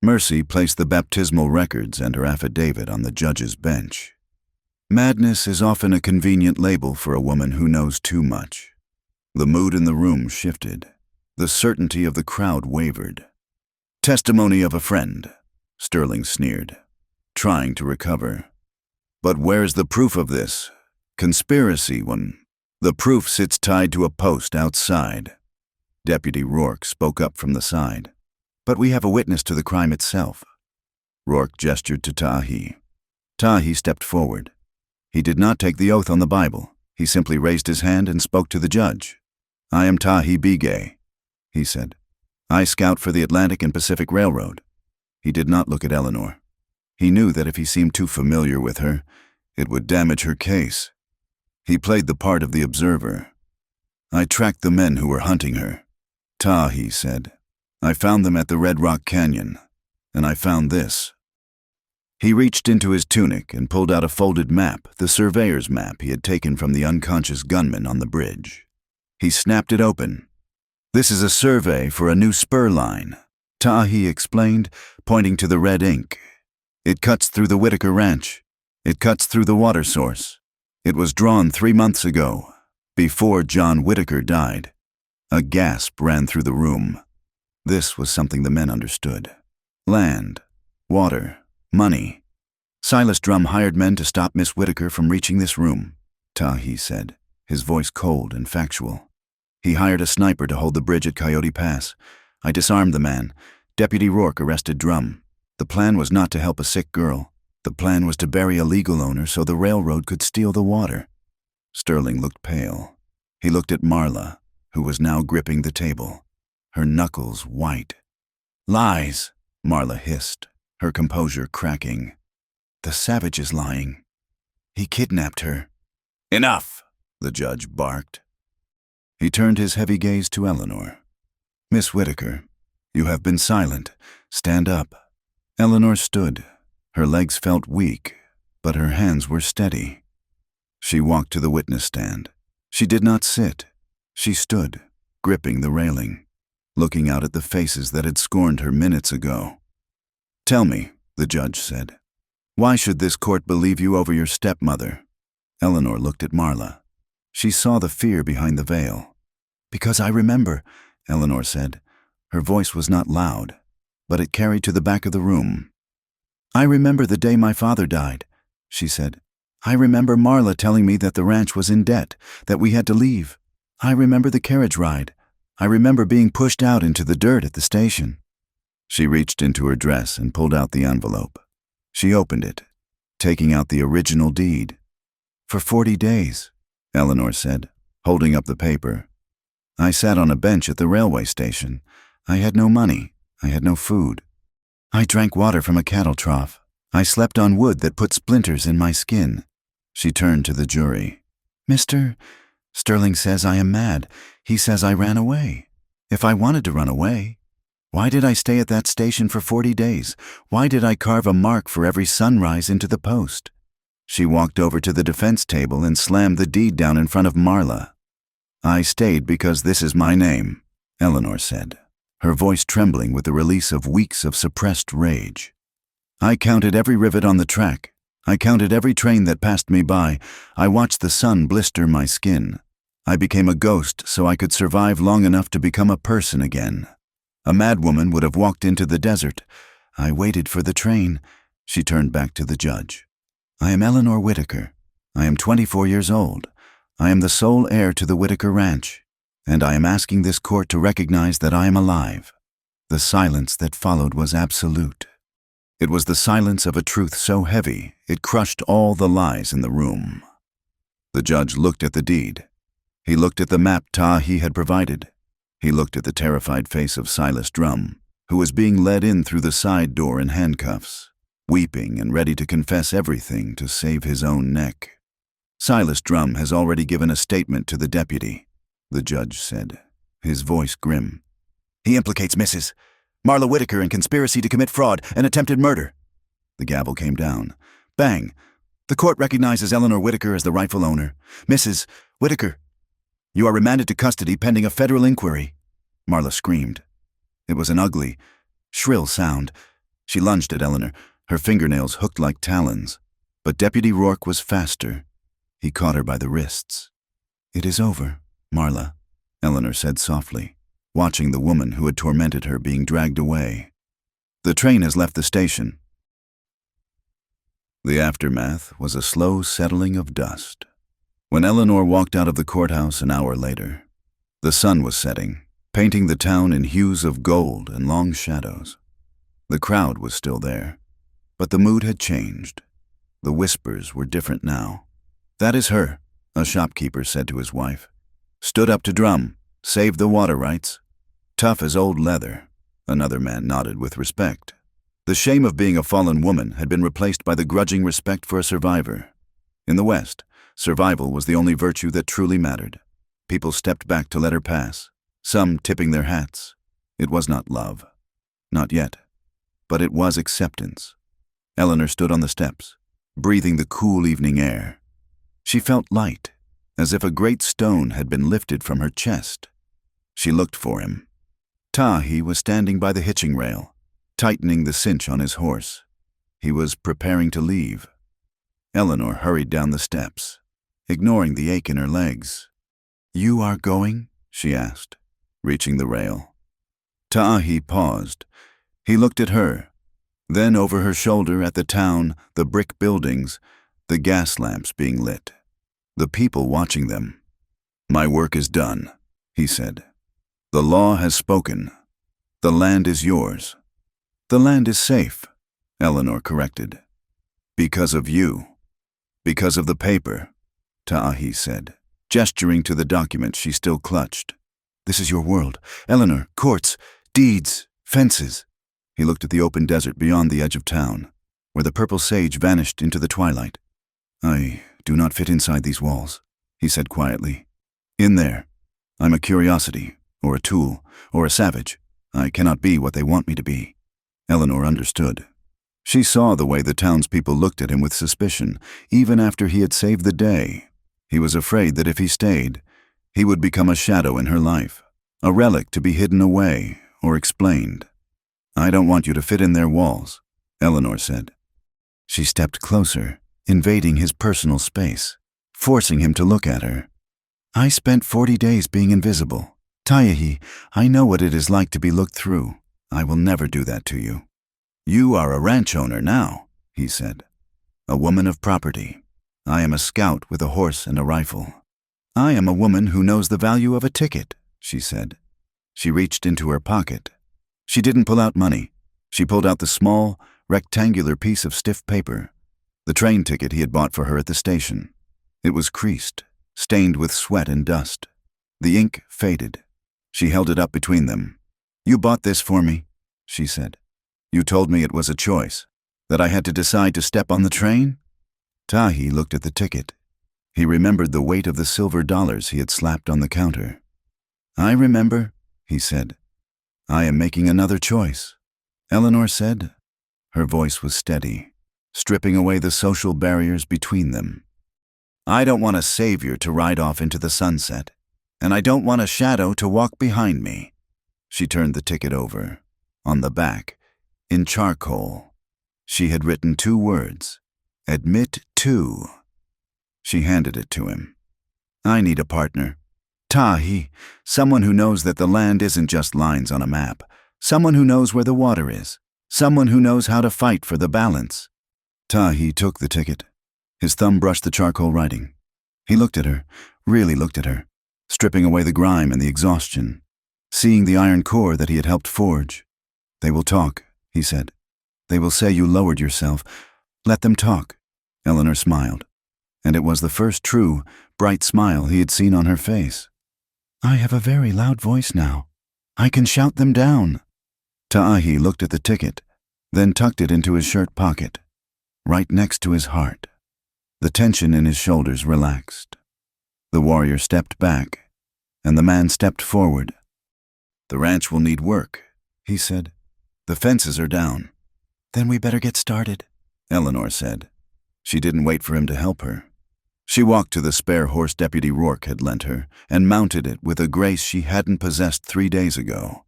Mercy placed the baptismal records and her affidavit on the judge's bench. Madness is often a convenient label for a woman who knows too much. The mood in the room shifted. The certainty of the crowd wavered. Testimony of a friend, Sterling sneered, trying to recover. But where's the proof of this? Conspiracy one. The proof sits tied to a post outside. Deputy Rourke spoke up from the side. But we have a witness to the crime itself. Rourke gestured to Tahi. Tahi stepped forward. He did not take the oath on the Bible. He simply raised his hand and spoke to the judge. I am Tahi Bigay, he said. I scout for the Atlantic and Pacific Railroad. He did not look at Eleanor. He knew that if he seemed too familiar with her, it would damage her case. He played the part of the observer. I tracked the men who were hunting her. Tahi said. I found them at the Red Rock Canyon, and I found this. He reached into his tunic and pulled out a folded map, the surveyor's map he had taken from the unconscious gunman on the bridge. He snapped it open. This is a survey for a new spur line, Tahi explained, pointing to the red ink. It cuts through the Whitaker Ranch. It cuts through the water source. It was drawn 3 months ago, before John Whitaker died. A gasp ran through the room. This was something the men understood. Land, water, money. Silas Drum hired men to stop Miss Whitaker from reaching this room, Tahi said, his voice cold and factual. He hired a sniper to hold the bridge at Coyote Pass. I disarmed the man. Deputy Rourke arrested Drum. The plan was not to help a sick girl. The plan was to bury a legal owner so the railroad could steal the water. Sterling looked pale. He looked at Marla, who was now gripping the table, her knuckles white. Lies, Marla hissed, her composure cracking. The savage is lying. He kidnapped her. Enough, the judge barked. He turned his heavy gaze to Eleanor. Miss Whitaker, you have been silent. Stand up. Eleanor stood. Her legs felt weak, but her hands were steady. She walked to the witness stand. She did not sit. She stood, gripping the railing, looking out at the faces that had scorned her minutes ago. Tell me, the judge said, why should this court believe you over your stepmother? Eleanor looked at Marla. She saw the fear behind the veil. Because I remember, Eleanor said. Her voice was not loud, but it carried to the back of the room. I remember the day my father died, she said. I remember Marla telling me that the ranch was in debt, that we had to leave. I remember the carriage ride. I remember being pushed out into the dirt at the station. She reached into her dress and pulled out the envelope. She opened it, taking out the original deed. For 40 days, Eleanor said, holding up the paper. I sat on a bench at the railway station. I had no money. I had no food. I drank water from a cattle trough. I slept on wood that put splinters in my skin. She turned to the jury. Mr. Sterling says I am mad. He says I ran away. If I wanted to run away, why did I stay at that station for 40 days? Why did I carve a mark for every sunrise into the post? She walked over to the defense table and slammed the deed down in front of Marla. I stayed because this is my name, Eleanor said, her voice trembling with the release of weeks of suppressed rage. I counted every rivet on the track. I counted every train that passed me by. I watched the sun blister my skin. I became a ghost so I could survive long enough to become a person again. A madwoman would have walked into the desert. I waited for the train. She turned back to the judge. I am Eleanor Whitaker. I am 24 years old. I am the sole heir to the Whitaker Ranch, and I am asking this court to recognize that I am alive. The silence that followed was absolute. It was the silence of a truth so heavy it crushed all the lies in the room. The judge looked at the deed. He looked at the map Tahi had provided. He looked at the terrified face of Silas Drum, who was being led in through the side door in handcuffs, weeping and ready to confess everything to save his own neck. Silas Drum has already given a statement to the deputy, the judge said, his voice grim. He implicates Mrs. Marla Whitaker in conspiracy to commit fraud and attempted murder. The gavel came down. Bang! The court recognizes Eleanor Whitaker as the rightful owner. Mrs. Whitaker, you are remanded to custody pending a federal inquiry. Marla screamed. It was an ugly, shrill sound. She lunged at Eleanor, her fingernails hooked like talons. But Deputy Rourke was faster. He caught her by the wrists. It is over, Marla, Eleanor said softly, watching the woman who had tormented her being dragged away. The train has left the station. The aftermath was a slow settling of dust. When Eleanor walked out of the courthouse an hour later, the sun was setting, painting the town in hues of gold and long shadows. The crowd was still there, but the mood had changed. The whispers were different now. That is her, a shopkeeper said to his wife. Stood up to Drum, saved the water rights. Tough as old leather, another man nodded with respect. The shame of being a fallen woman had been replaced by the grudging respect for a survivor. In the West, survival was the only virtue that truly mattered. People stepped back to let her pass, some tipping their hats. It was not love. Not yet. But it was acceptance. Eleanor stood on the steps, breathing the cool evening air. She felt light, as if a great stone had been lifted from her chest. She looked for him. Tahi was standing by the hitching rail, tightening the cinch on his horse. He was preparing to leave. Eleanor hurried down the steps, ignoring the ache in her legs. You are going? She asked, reaching the rail. Tahi paused. He looked at her, then over her shoulder at the town, the brick buildings, the gas lamps being lit, the people watching them. My work is done, he said. The law has spoken. The land is yours. The land is safe, Eleanor corrected. Because of you. Because of the paper, Tahi said, gesturing to the document she still clutched. This is your world, Eleanor, courts, deeds, fences. He looked at the open desert beyond the edge of town, where the purple sage vanished into the twilight. I do not fit inside these walls, he said quietly. In there, I'm a curiosity, or a tool, or a savage. I cannot be what they want me to be. Eleanor understood. She saw the way the townspeople looked at him with suspicion, even after he had saved the day. He was afraid that if he stayed, he would become a shadow in her life, a relic to be hidden away or explained. I don't want you to fit in their walls, Eleanor said. She stepped closer, invading his personal space, forcing him to look at her. I spent 40 days being invisible. Tayahi, I know what it is like to be looked through. I will never do that to you. You are a ranch owner now, he said. A woman of property. I am a scout with a horse and a rifle. I am a woman who knows the value of a ticket, she said. She reached into her pocket. She didn't pull out money. She pulled out the small, rectangular piece of stiff paper, the train ticket he had bought for her at the station. It was creased, stained with sweat and dust. The ink faded. She held it up between them. You bought this for me, she said. You told me it was a choice, that I had to decide to step on the train? Tahi looked at the ticket. He remembered the weight of the silver dollars he had slapped on the counter. I remember, he said. I am making another choice, Eleanor said. Her voice was steady, stripping away the social barriers between them. I don't want a savior to ride off into the sunset, and I don't want a shadow to walk behind me. She turned the ticket over. On the back, in charcoal, she had written 2 words, admit to. She handed it to him. I need a partner. Tahi, someone who knows that the land isn't just lines on a map, someone who knows where the water is, someone who knows how to fight for the balance. Tahi took the ticket. His thumb brushed the charcoal writing. He looked at her, really looked at her, stripping away the grime and the exhaustion, seeing the iron core that he had helped forge. They will talk, he said. They will say you lowered yourself. Let them talk. Eleanor smiled, and it was the first true, bright smile he had seen on her face. I have a very loud voice now. I can shout them down. Tahi looked at the ticket, then tucked it into his shirt pocket, right next to his heart. The tension in his shoulders relaxed. The warrior stepped back, and the man stepped forward. "The ranch will need work," he said. "The fences are down." "Then we better get started," Eleanor said. She didn't wait for him to help her. She walked to the spare horse Deputy Rourke had lent her and mounted it with a grace she hadn't possessed 3 days ago.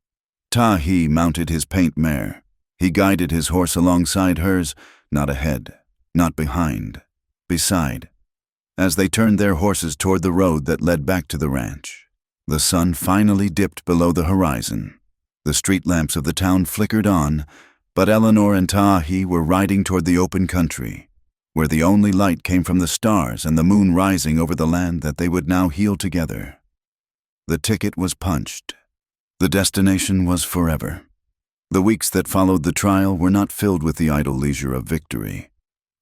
Tahi mounted his paint mare. He guided his horse alongside hers, not ahead, not behind, beside. As they turned their horses toward the road that led back to the ranch, the sun finally dipped below the horizon. The street lamps of the town flickered on, but Eleanor and Tahi were riding toward the open country, where the only light came from the stars and the moon rising over the land that they would now heal together. The ticket was punched. The destination was forever. The weeks that followed the trial were not filled with the idle leisure of victory,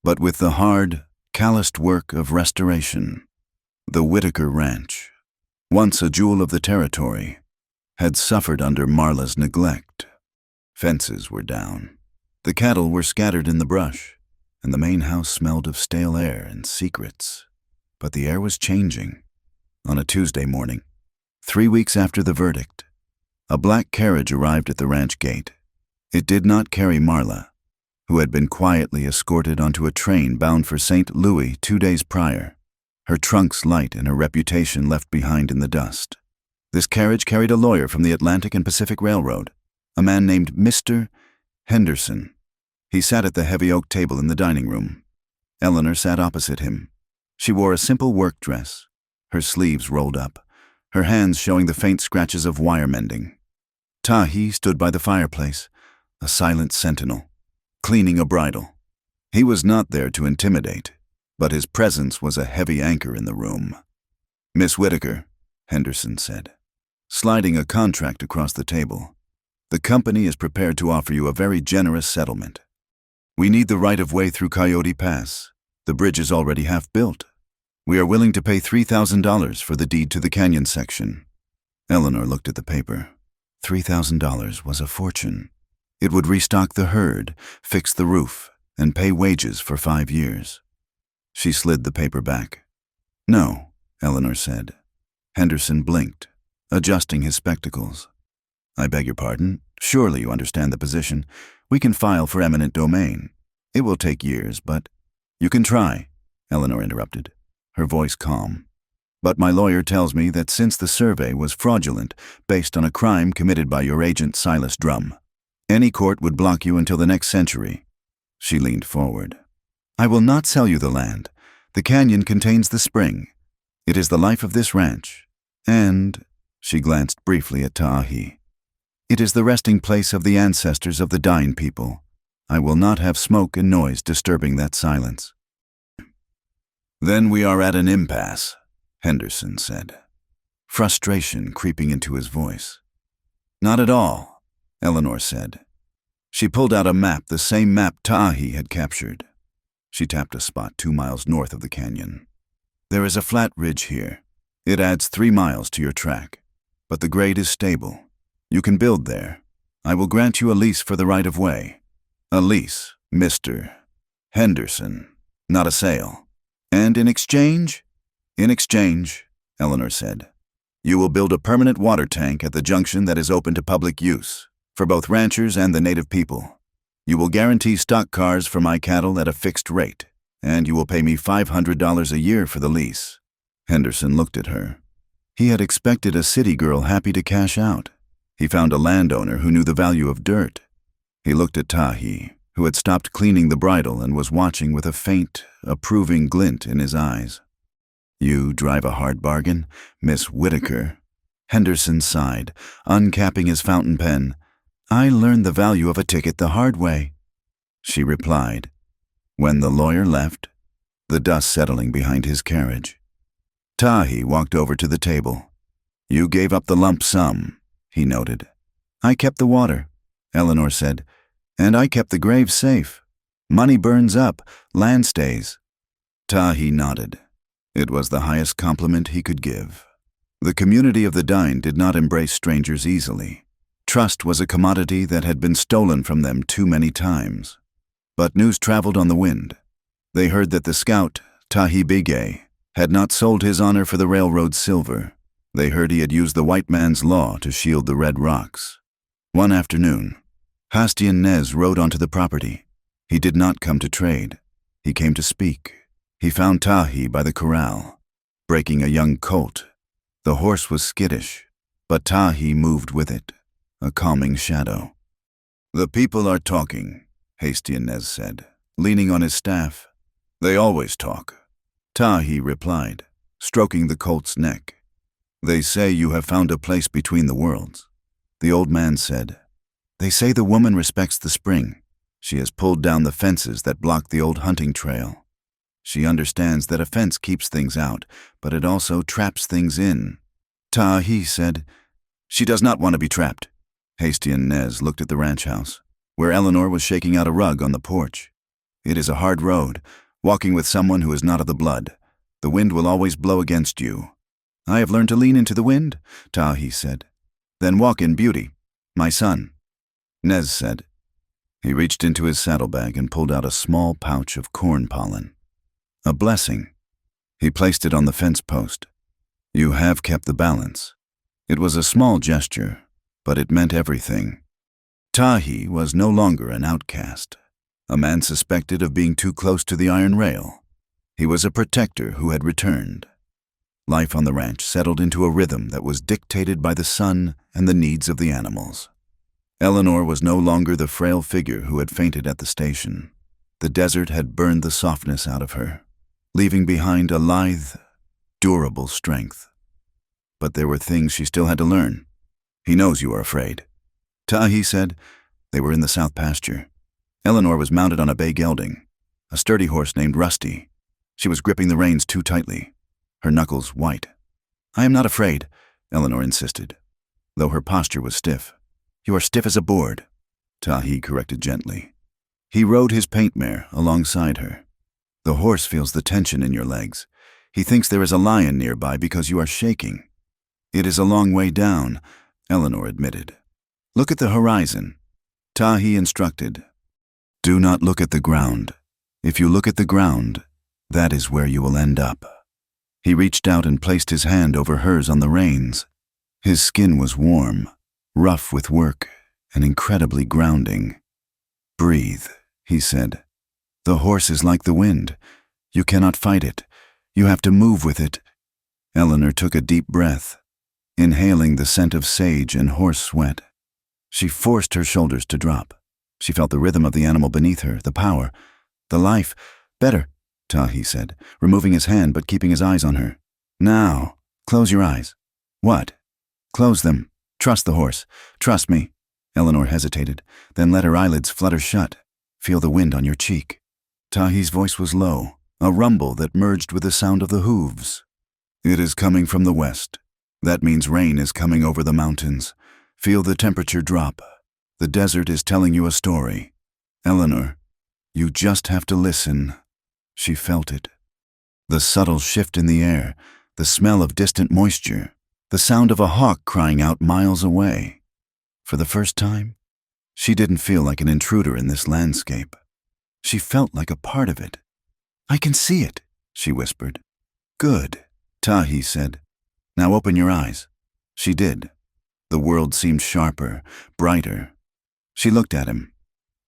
but with the hard, calloused work of restoration. The Whitaker Ranch, once a jewel of the territory, had suffered under Marla's neglect. Fences were down. The cattle were scattered in the brush, and the main house smelled of stale air and secrets. But the air was changing. On a Tuesday morning, 3 weeks after the verdict, a black carriage arrived at the ranch gate. It did not carry Marla, who had been quietly escorted onto a train bound for St. Louis 2 days prior, her trunks light and her reputation left behind in the dust. This carriage carried a lawyer from the Atlantic and Pacific Railroad, a man named Mr. Henderson. He sat at the heavy oak table in the dining room. Eleanor sat opposite him. She wore a simple work dress, her sleeves rolled up, her hands showing the faint scratches of wire mending. Tahi stood by the fireplace, a silent sentinel, cleaning a bridle. He was not there to intimidate, but his presence was a heavy anchor in the room. "Miss Whitaker," Henderson said, sliding a contract across the table, "the company is prepared to offer you a very generous settlement. We need the right-of-way through Coyote Pass. The bridge is already half built. We are willing to pay $3,000 for the deed to the canyon section." Eleanor looked at the paper. $3,000 was a fortune. It would restock the herd, fix the roof, and pay wages for 5 years. She slid the paper back. "No," Eleanor said. Henderson blinked, adjusting his spectacles. "I beg your pardon. Surely you understand the position. We can file for eminent domain. It will take years, but—" "You can try," Eleanor interrupted, her voice calm. "But my lawyer tells me that since the survey was fraudulent, based on a crime committed by your agent Silas Drum, any court would block you until the next century." She leaned forward. "I will not sell you the land. The canyon contains the spring. It is the life of this ranch. And," she glanced briefly at Tahi, "it is the resting place of the ancestors of the dying people. I will not have smoke and noise disturbing that silence." "Then we are at an impasse," Henderson said, frustration creeping into his voice. "Not at all," Eleanor said. She pulled out a map, the same map Tahi had captured. She tapped a spot 2 miles north of the canyon. "There is a flat ridge here. It adds 3 miles to your track, but the grade is stable. You can build there. I will grant you a lease for the right-of-way. A lease, Mr. Henderson, not a sale. And in exchange?" "In exchange," Eleanor said, "you will build a permanent water tank at the junction that is open to public use, for both ranchers and the native people. You will guarantee stock cars for my cattle at a fixed rate, and you will pay me $500 a year for the lease." Henderson looked at her. He had expected a city girl happy to cash out. He found a landowner who knew the value of dirt. He looked at Tahi, who had stopped cleaning the bridle and was watching with a faint, approving glint in his eyes. "You drive a hard bargain, Miss Whitaker." Henderson sighed, uncapping his fountain pen. "I learned the value of a ticket the hard way," she replied. When the lawyer left, the dust settling behind his carriage, Tahi walked over to the table. "You gave up the lump sum," he noted. "I kept the water," Eleanor said, "and I kept the grave safe. Money burns up, land stays." Tahi nodded. It was the highest compliment he could give. The community of the dying did not embrace strangers easily. Trust was a commodity that had been stolen from them too many times. But news traveled on the wind. They heard that the scout, Tahi Bigay had not sold his honor for the railroad's silver. They heard he had used the white man's law to shield the red rocks. One afternoon, Hastian Nez rode onto the property. He did not come to trade. He came to speak. He found Tahi by the corral, breaking a young colt. The horse was skittish, but Tahi moved with it, a calming shadow. "The people are talking," Hastian Nez said, leaning on his staff. "They always talk." Tahi replied, stroking the colt's neck. "They say you have found a place between the worlds." The old man said, "They say the woman respects the spring. She has pulled down the fences that block the old hunting trail. She understands that a fence keeps things out, but it also traps things in." Tahi said, "She does not want to be trapped." Hastian Nez looked at the ranch house, where Eleanor was shaking out a rug on the porch. "It is a hard road, walking with someone who is not of the blood. The wind will always blow against you." "I have learned to lean into the wind," Tahi said. "Then walk in beauty, my son," Nez said. He reached into his saddlebag and pulled out a small pouch of corn pollen. "A blessing." He placed it on the fence post. "You have kept the balance." It was a small gesture, but it meant everything. Tahi was no longer an outcast, a man suspected of being too close to the iron rail. He was a protector who had returned. Life on the ranch settled into a rhythm that was dictated by the sun and the needs of the animals. Eleanor was no longer the frail figure who had fainted at the station. The desert had burned the softness out of her, leaving behind a lithe, durable strength. But there were things she still had to learn. "He knows you are afraid," Tahi said. They were in the south pasture. Eleanor was mounted on a bay gelding, a sturdy horse named Rusty. She was gripping the reins too tightly, her knuckles white. "I am not afraid," Eleanor insisted, though her posture was stiff. "You are stiff as a board," Tahi corrected gently. He rode his paint mare alongside her. "The horse feels the tension in your legs. He thinks there is a lion nearby because you are shaking." "It is a long way down," Eleanor admitted. "Look at the horizon," Tahi instructed. "Do not look at the ground. If you look at the ground, that is where you will end up." He reached out and placed his hand over hers on the reins. His skin was warm, rough with work, and incredibly grounding. "Breathe," he said. "The horse is like the wind. You cannot fight it. You have to move with it." Eleanor took a deep breath, inhaling the scent of sage and horse sweat. She forced her shoulders to drop. She felt the rhythm of the animal beneath her, the power, the life. "Better," Tahi said, removing his hand but keeping his eyes on her. "Now, close your eyes." "What?" "Close them. Trust the horse. Trust me." Eleanor hesitated, then let her eyelids flutter shut. "Feel the wind on your cheek." Tahi's voice was low, a rumble that merged with the sound of the hooves. "It is coming from the west. That means rain is coming over the mountains. Feel the temperature drop. The desert is telling you a story. Eleanor, you just have to listen." She felt it. The subtle shift in the air, the smell of distant moisture, the sound of a hawk crying out miles away. For the first time, she didn't feel like an intruder in this landscape. She felt like a part of it. "I can see it," she whispered. "Good," Tahi said. "Now open your eyes." She did. The world seemed sharper, brighter. She looked at him,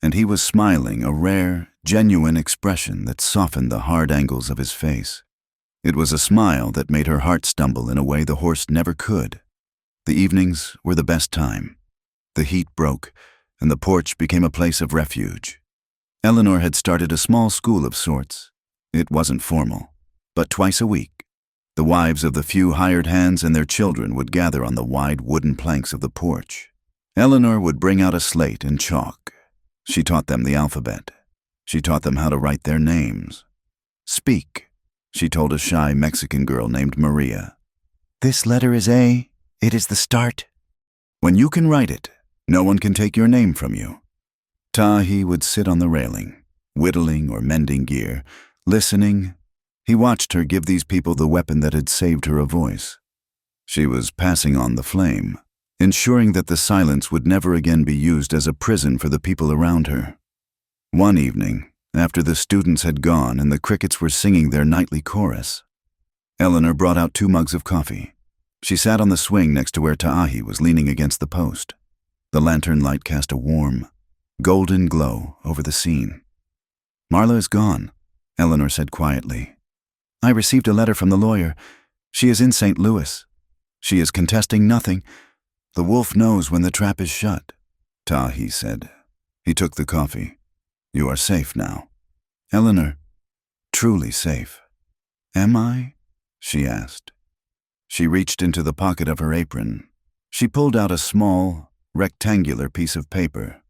and he was smiling, a rare, genuine expression that softened the hard angles of his face. It was a smile that made her heart stumble in a way the horse never could. The evenings were the best time. The heat broke, and the porch became a place of refuge. Eleanor had started a small school of sorts. It wasn't formal, but twice a week, the wives of the few hired hands and their children would gather on the wide wooden planks of the porch. Eleanor would bring out a slate and chalk. She taught them the alphabet. She taught them how to write their names. "Speak," she told a shy Mexican girl named Maria. "This letter is A. It is the start. When you can write it, no one can take your name from you." Tahi would sit on the railing, whittling or mending gear, listening. He watched her give these people the weapon that had saved her a voice. She was passing on the flame, ensuring that the silence would never again be used as a prison for the people around her. One evening, After the students had gone and the crickets were singing their nightly chorus, Eleanor brought out 2 mugs of coffee. She sat on the swing next to where Ta'ahi was leaning against the post. The lantern light cast a warm, golden glow over the scene. "Marla is gone," Eleanor said quietly. "I received a letter from the lawyer. She is in St. Louis. She is contesting nothing. The wolf knows when the trap is shut," Ta'ahi said. He took the coffee. "You are safe now." "Eleanor, truly safe." "Am I?" she asked. She reached into the pocket of her apron. She pulled out a small, rectangular piece of paper.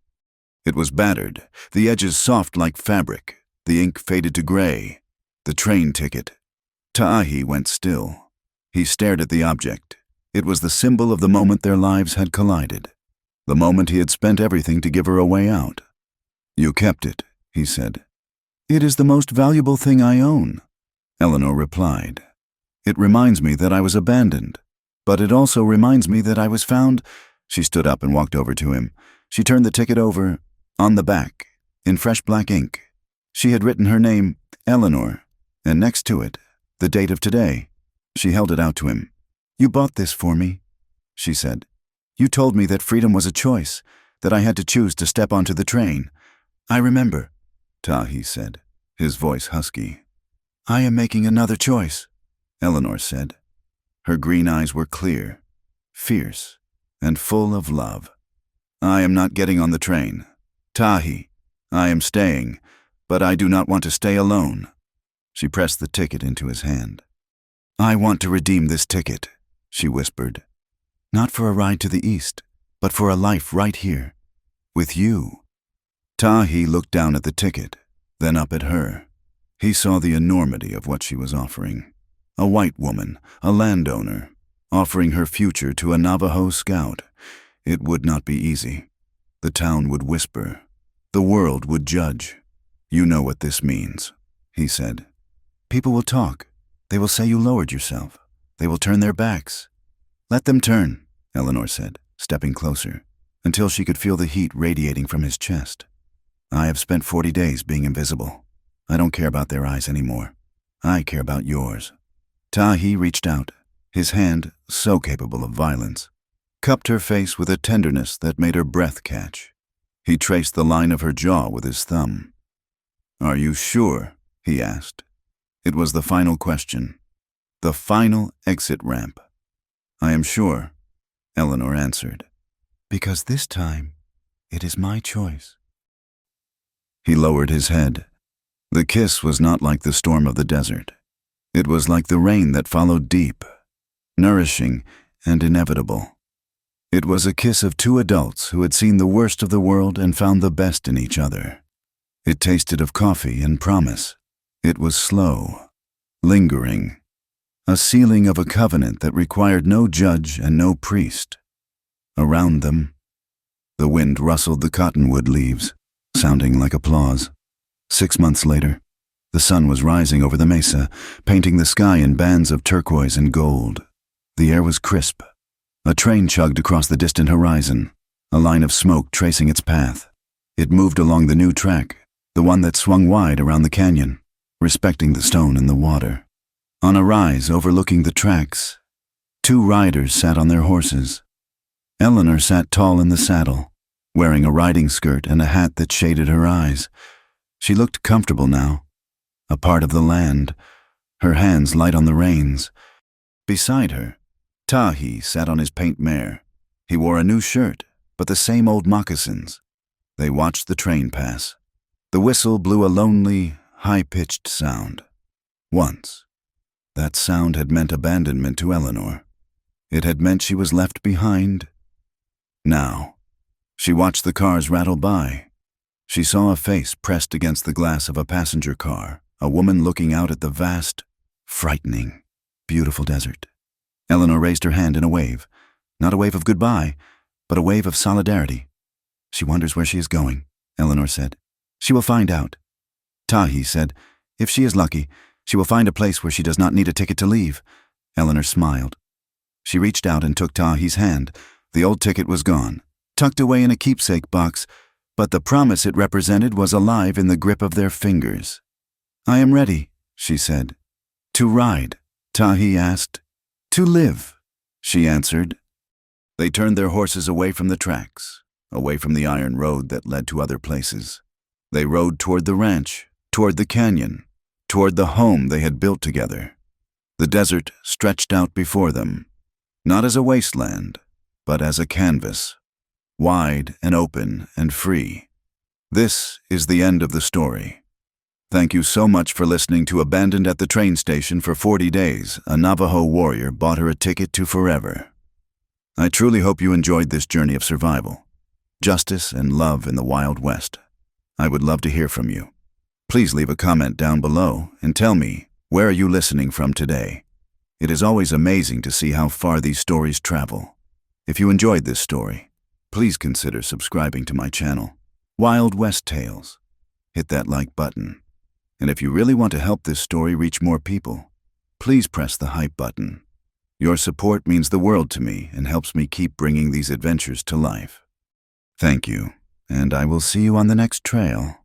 It was battered, the edges soft like fabric, the ink faded to gray. The train ticket. Ta'ahi went still. He stared at the object. It was the symbol of the moment their lives had collided, the moment he had spent everything to give her a way out. "You kept it," he said. "It is the most valuable thing I own," Eleanor replied. "It reminds me that I was abandoned, but it also reminds me that I was found." She stood up and walked over to him. She turned the ticket over, on the back, in fresh black ink. She had written her name, Eleanor, and next to it, the date of today. She held it out to him. "You bought this for me," she said. "You told me that freedom was a choice, that I had to choose to step onto the train." "I remember," Ta'ahi said, his voice husky. "I am making another choice," Eleanor said. Her green eyes were clear, fierce, and full of love. "I am not getting on the train. Ta'ahi, I am staying, but I do not want to stay alone." She pressed the ticket into his hand. "I want to redeem this ticket," she whispered. "Not for a ride to the east, but for a life right here, with you." Ta'ahi looked down at the ticket, then up at her. He saw the enormity of what she was offering. A white woman, a landowner, offering her future to a Navajo scout. It would not be easy. The town would whisper. The world would judge. "You know what this means," he said. "People will talk. They will say you lowered yourself. They will turn their backs." "Let them turn," Eleanor said, stepping closer, until she could feel the heat radiating from his chest. "I have spent 40 days being invisible. I don't care about their eyes anymore. I care about yours." Ta'ahi reached out, his hand, so capable of violence, cupped her face with a tenderness that made her breath catch. He traced the line of her jaw with his thumb. "Are you sure?" he asked. It was the final question, the final exit ramp. "I am sure," Eleanor answered. "Because this time, it is my choice." He lowered his head. The kiss was not like the storm of the desert. It was like the rain that followed deep, nourishing and inevitable. It was a kiss of 2 adults who had seen the worst of the world and found the best in each other. It tasted of coffee and promise. It was slow, lingering, a sealing of a covenant that required no judge and no priest. Around them, the wind rustled the cottonwood leaves, sounding like applause. 6 months later, the sun was rising over the mesa, painting the sky in bands of turquoise and gold. The air was crisp. A train chugged across the distant horizon, a line of smoke tracing its path. It moved along the new track, the one that swung wide around the canyon, respecting the stone and the water. On a rise overlooking the tracks, 2 riders sat on their horses. Eleanor sat tall in the saddle, wearing a riding skirt and a hat that shaded her eyes. She looked comfortable now, a part of the land, her hands light on the reins. Beside her, Ta'ahi sat on his paint mare. He wore a new shirt, but the same old moccasins. They watched the train pass. The whistle blew a lonely, high-pitched sound. Once, that sound had meant abandonment to Eleanor. It had meant she was left behind. Now, she watched the cars rattle by. She saw a face pressed against the glass of a passenger car, a woman looking out at the vast, frightening, beautiful desert. Eleanor raised her hand in a wave, not a wave of goodbye, but a wave of solidarity. "She wonders where she is going," Eleanor said. "She will find out." Ta'ahi said, "If she is lucky, she will find a place where she does not need a ticket to leave." Eleanor smiled. She reached out and took Ta'ahi's hand. The old ticket was gone, tucked away in a keepsake box, but the promise it represented was alive in the grip of their fingers. "I am ready," she said. "To ride?" Tahi asked. "To live," she answered. They turned their horses away from the tracks, away from the iron road that led to other places. They rode toward the ranch, toward the canyon, toward the home they had built together. The desert stretched out before them, not as a wasteland, but as a canvas, wide and open and free. This is the end of the story. Thank you so much for listening to Abandoned at the Train Station for 40 Days, a Navajo warrior bought her a ticket to forever. I truly hope you enjoyed this journey of survival, justice, and love in the Wild West. I would love to hear from you. Please leave a comment down below and tell me, where are you listening from today? It is always amazing to see how far these stories travel. If you enjoyed this story, please consider subscribing to my channel, Wild West Tales. Hit that like button. And if you really want to help this story reach more people, please press the hype button. Your support means the world to me and helps me keep bringing these adventures to life. Thank you, and I will see you on the next trail.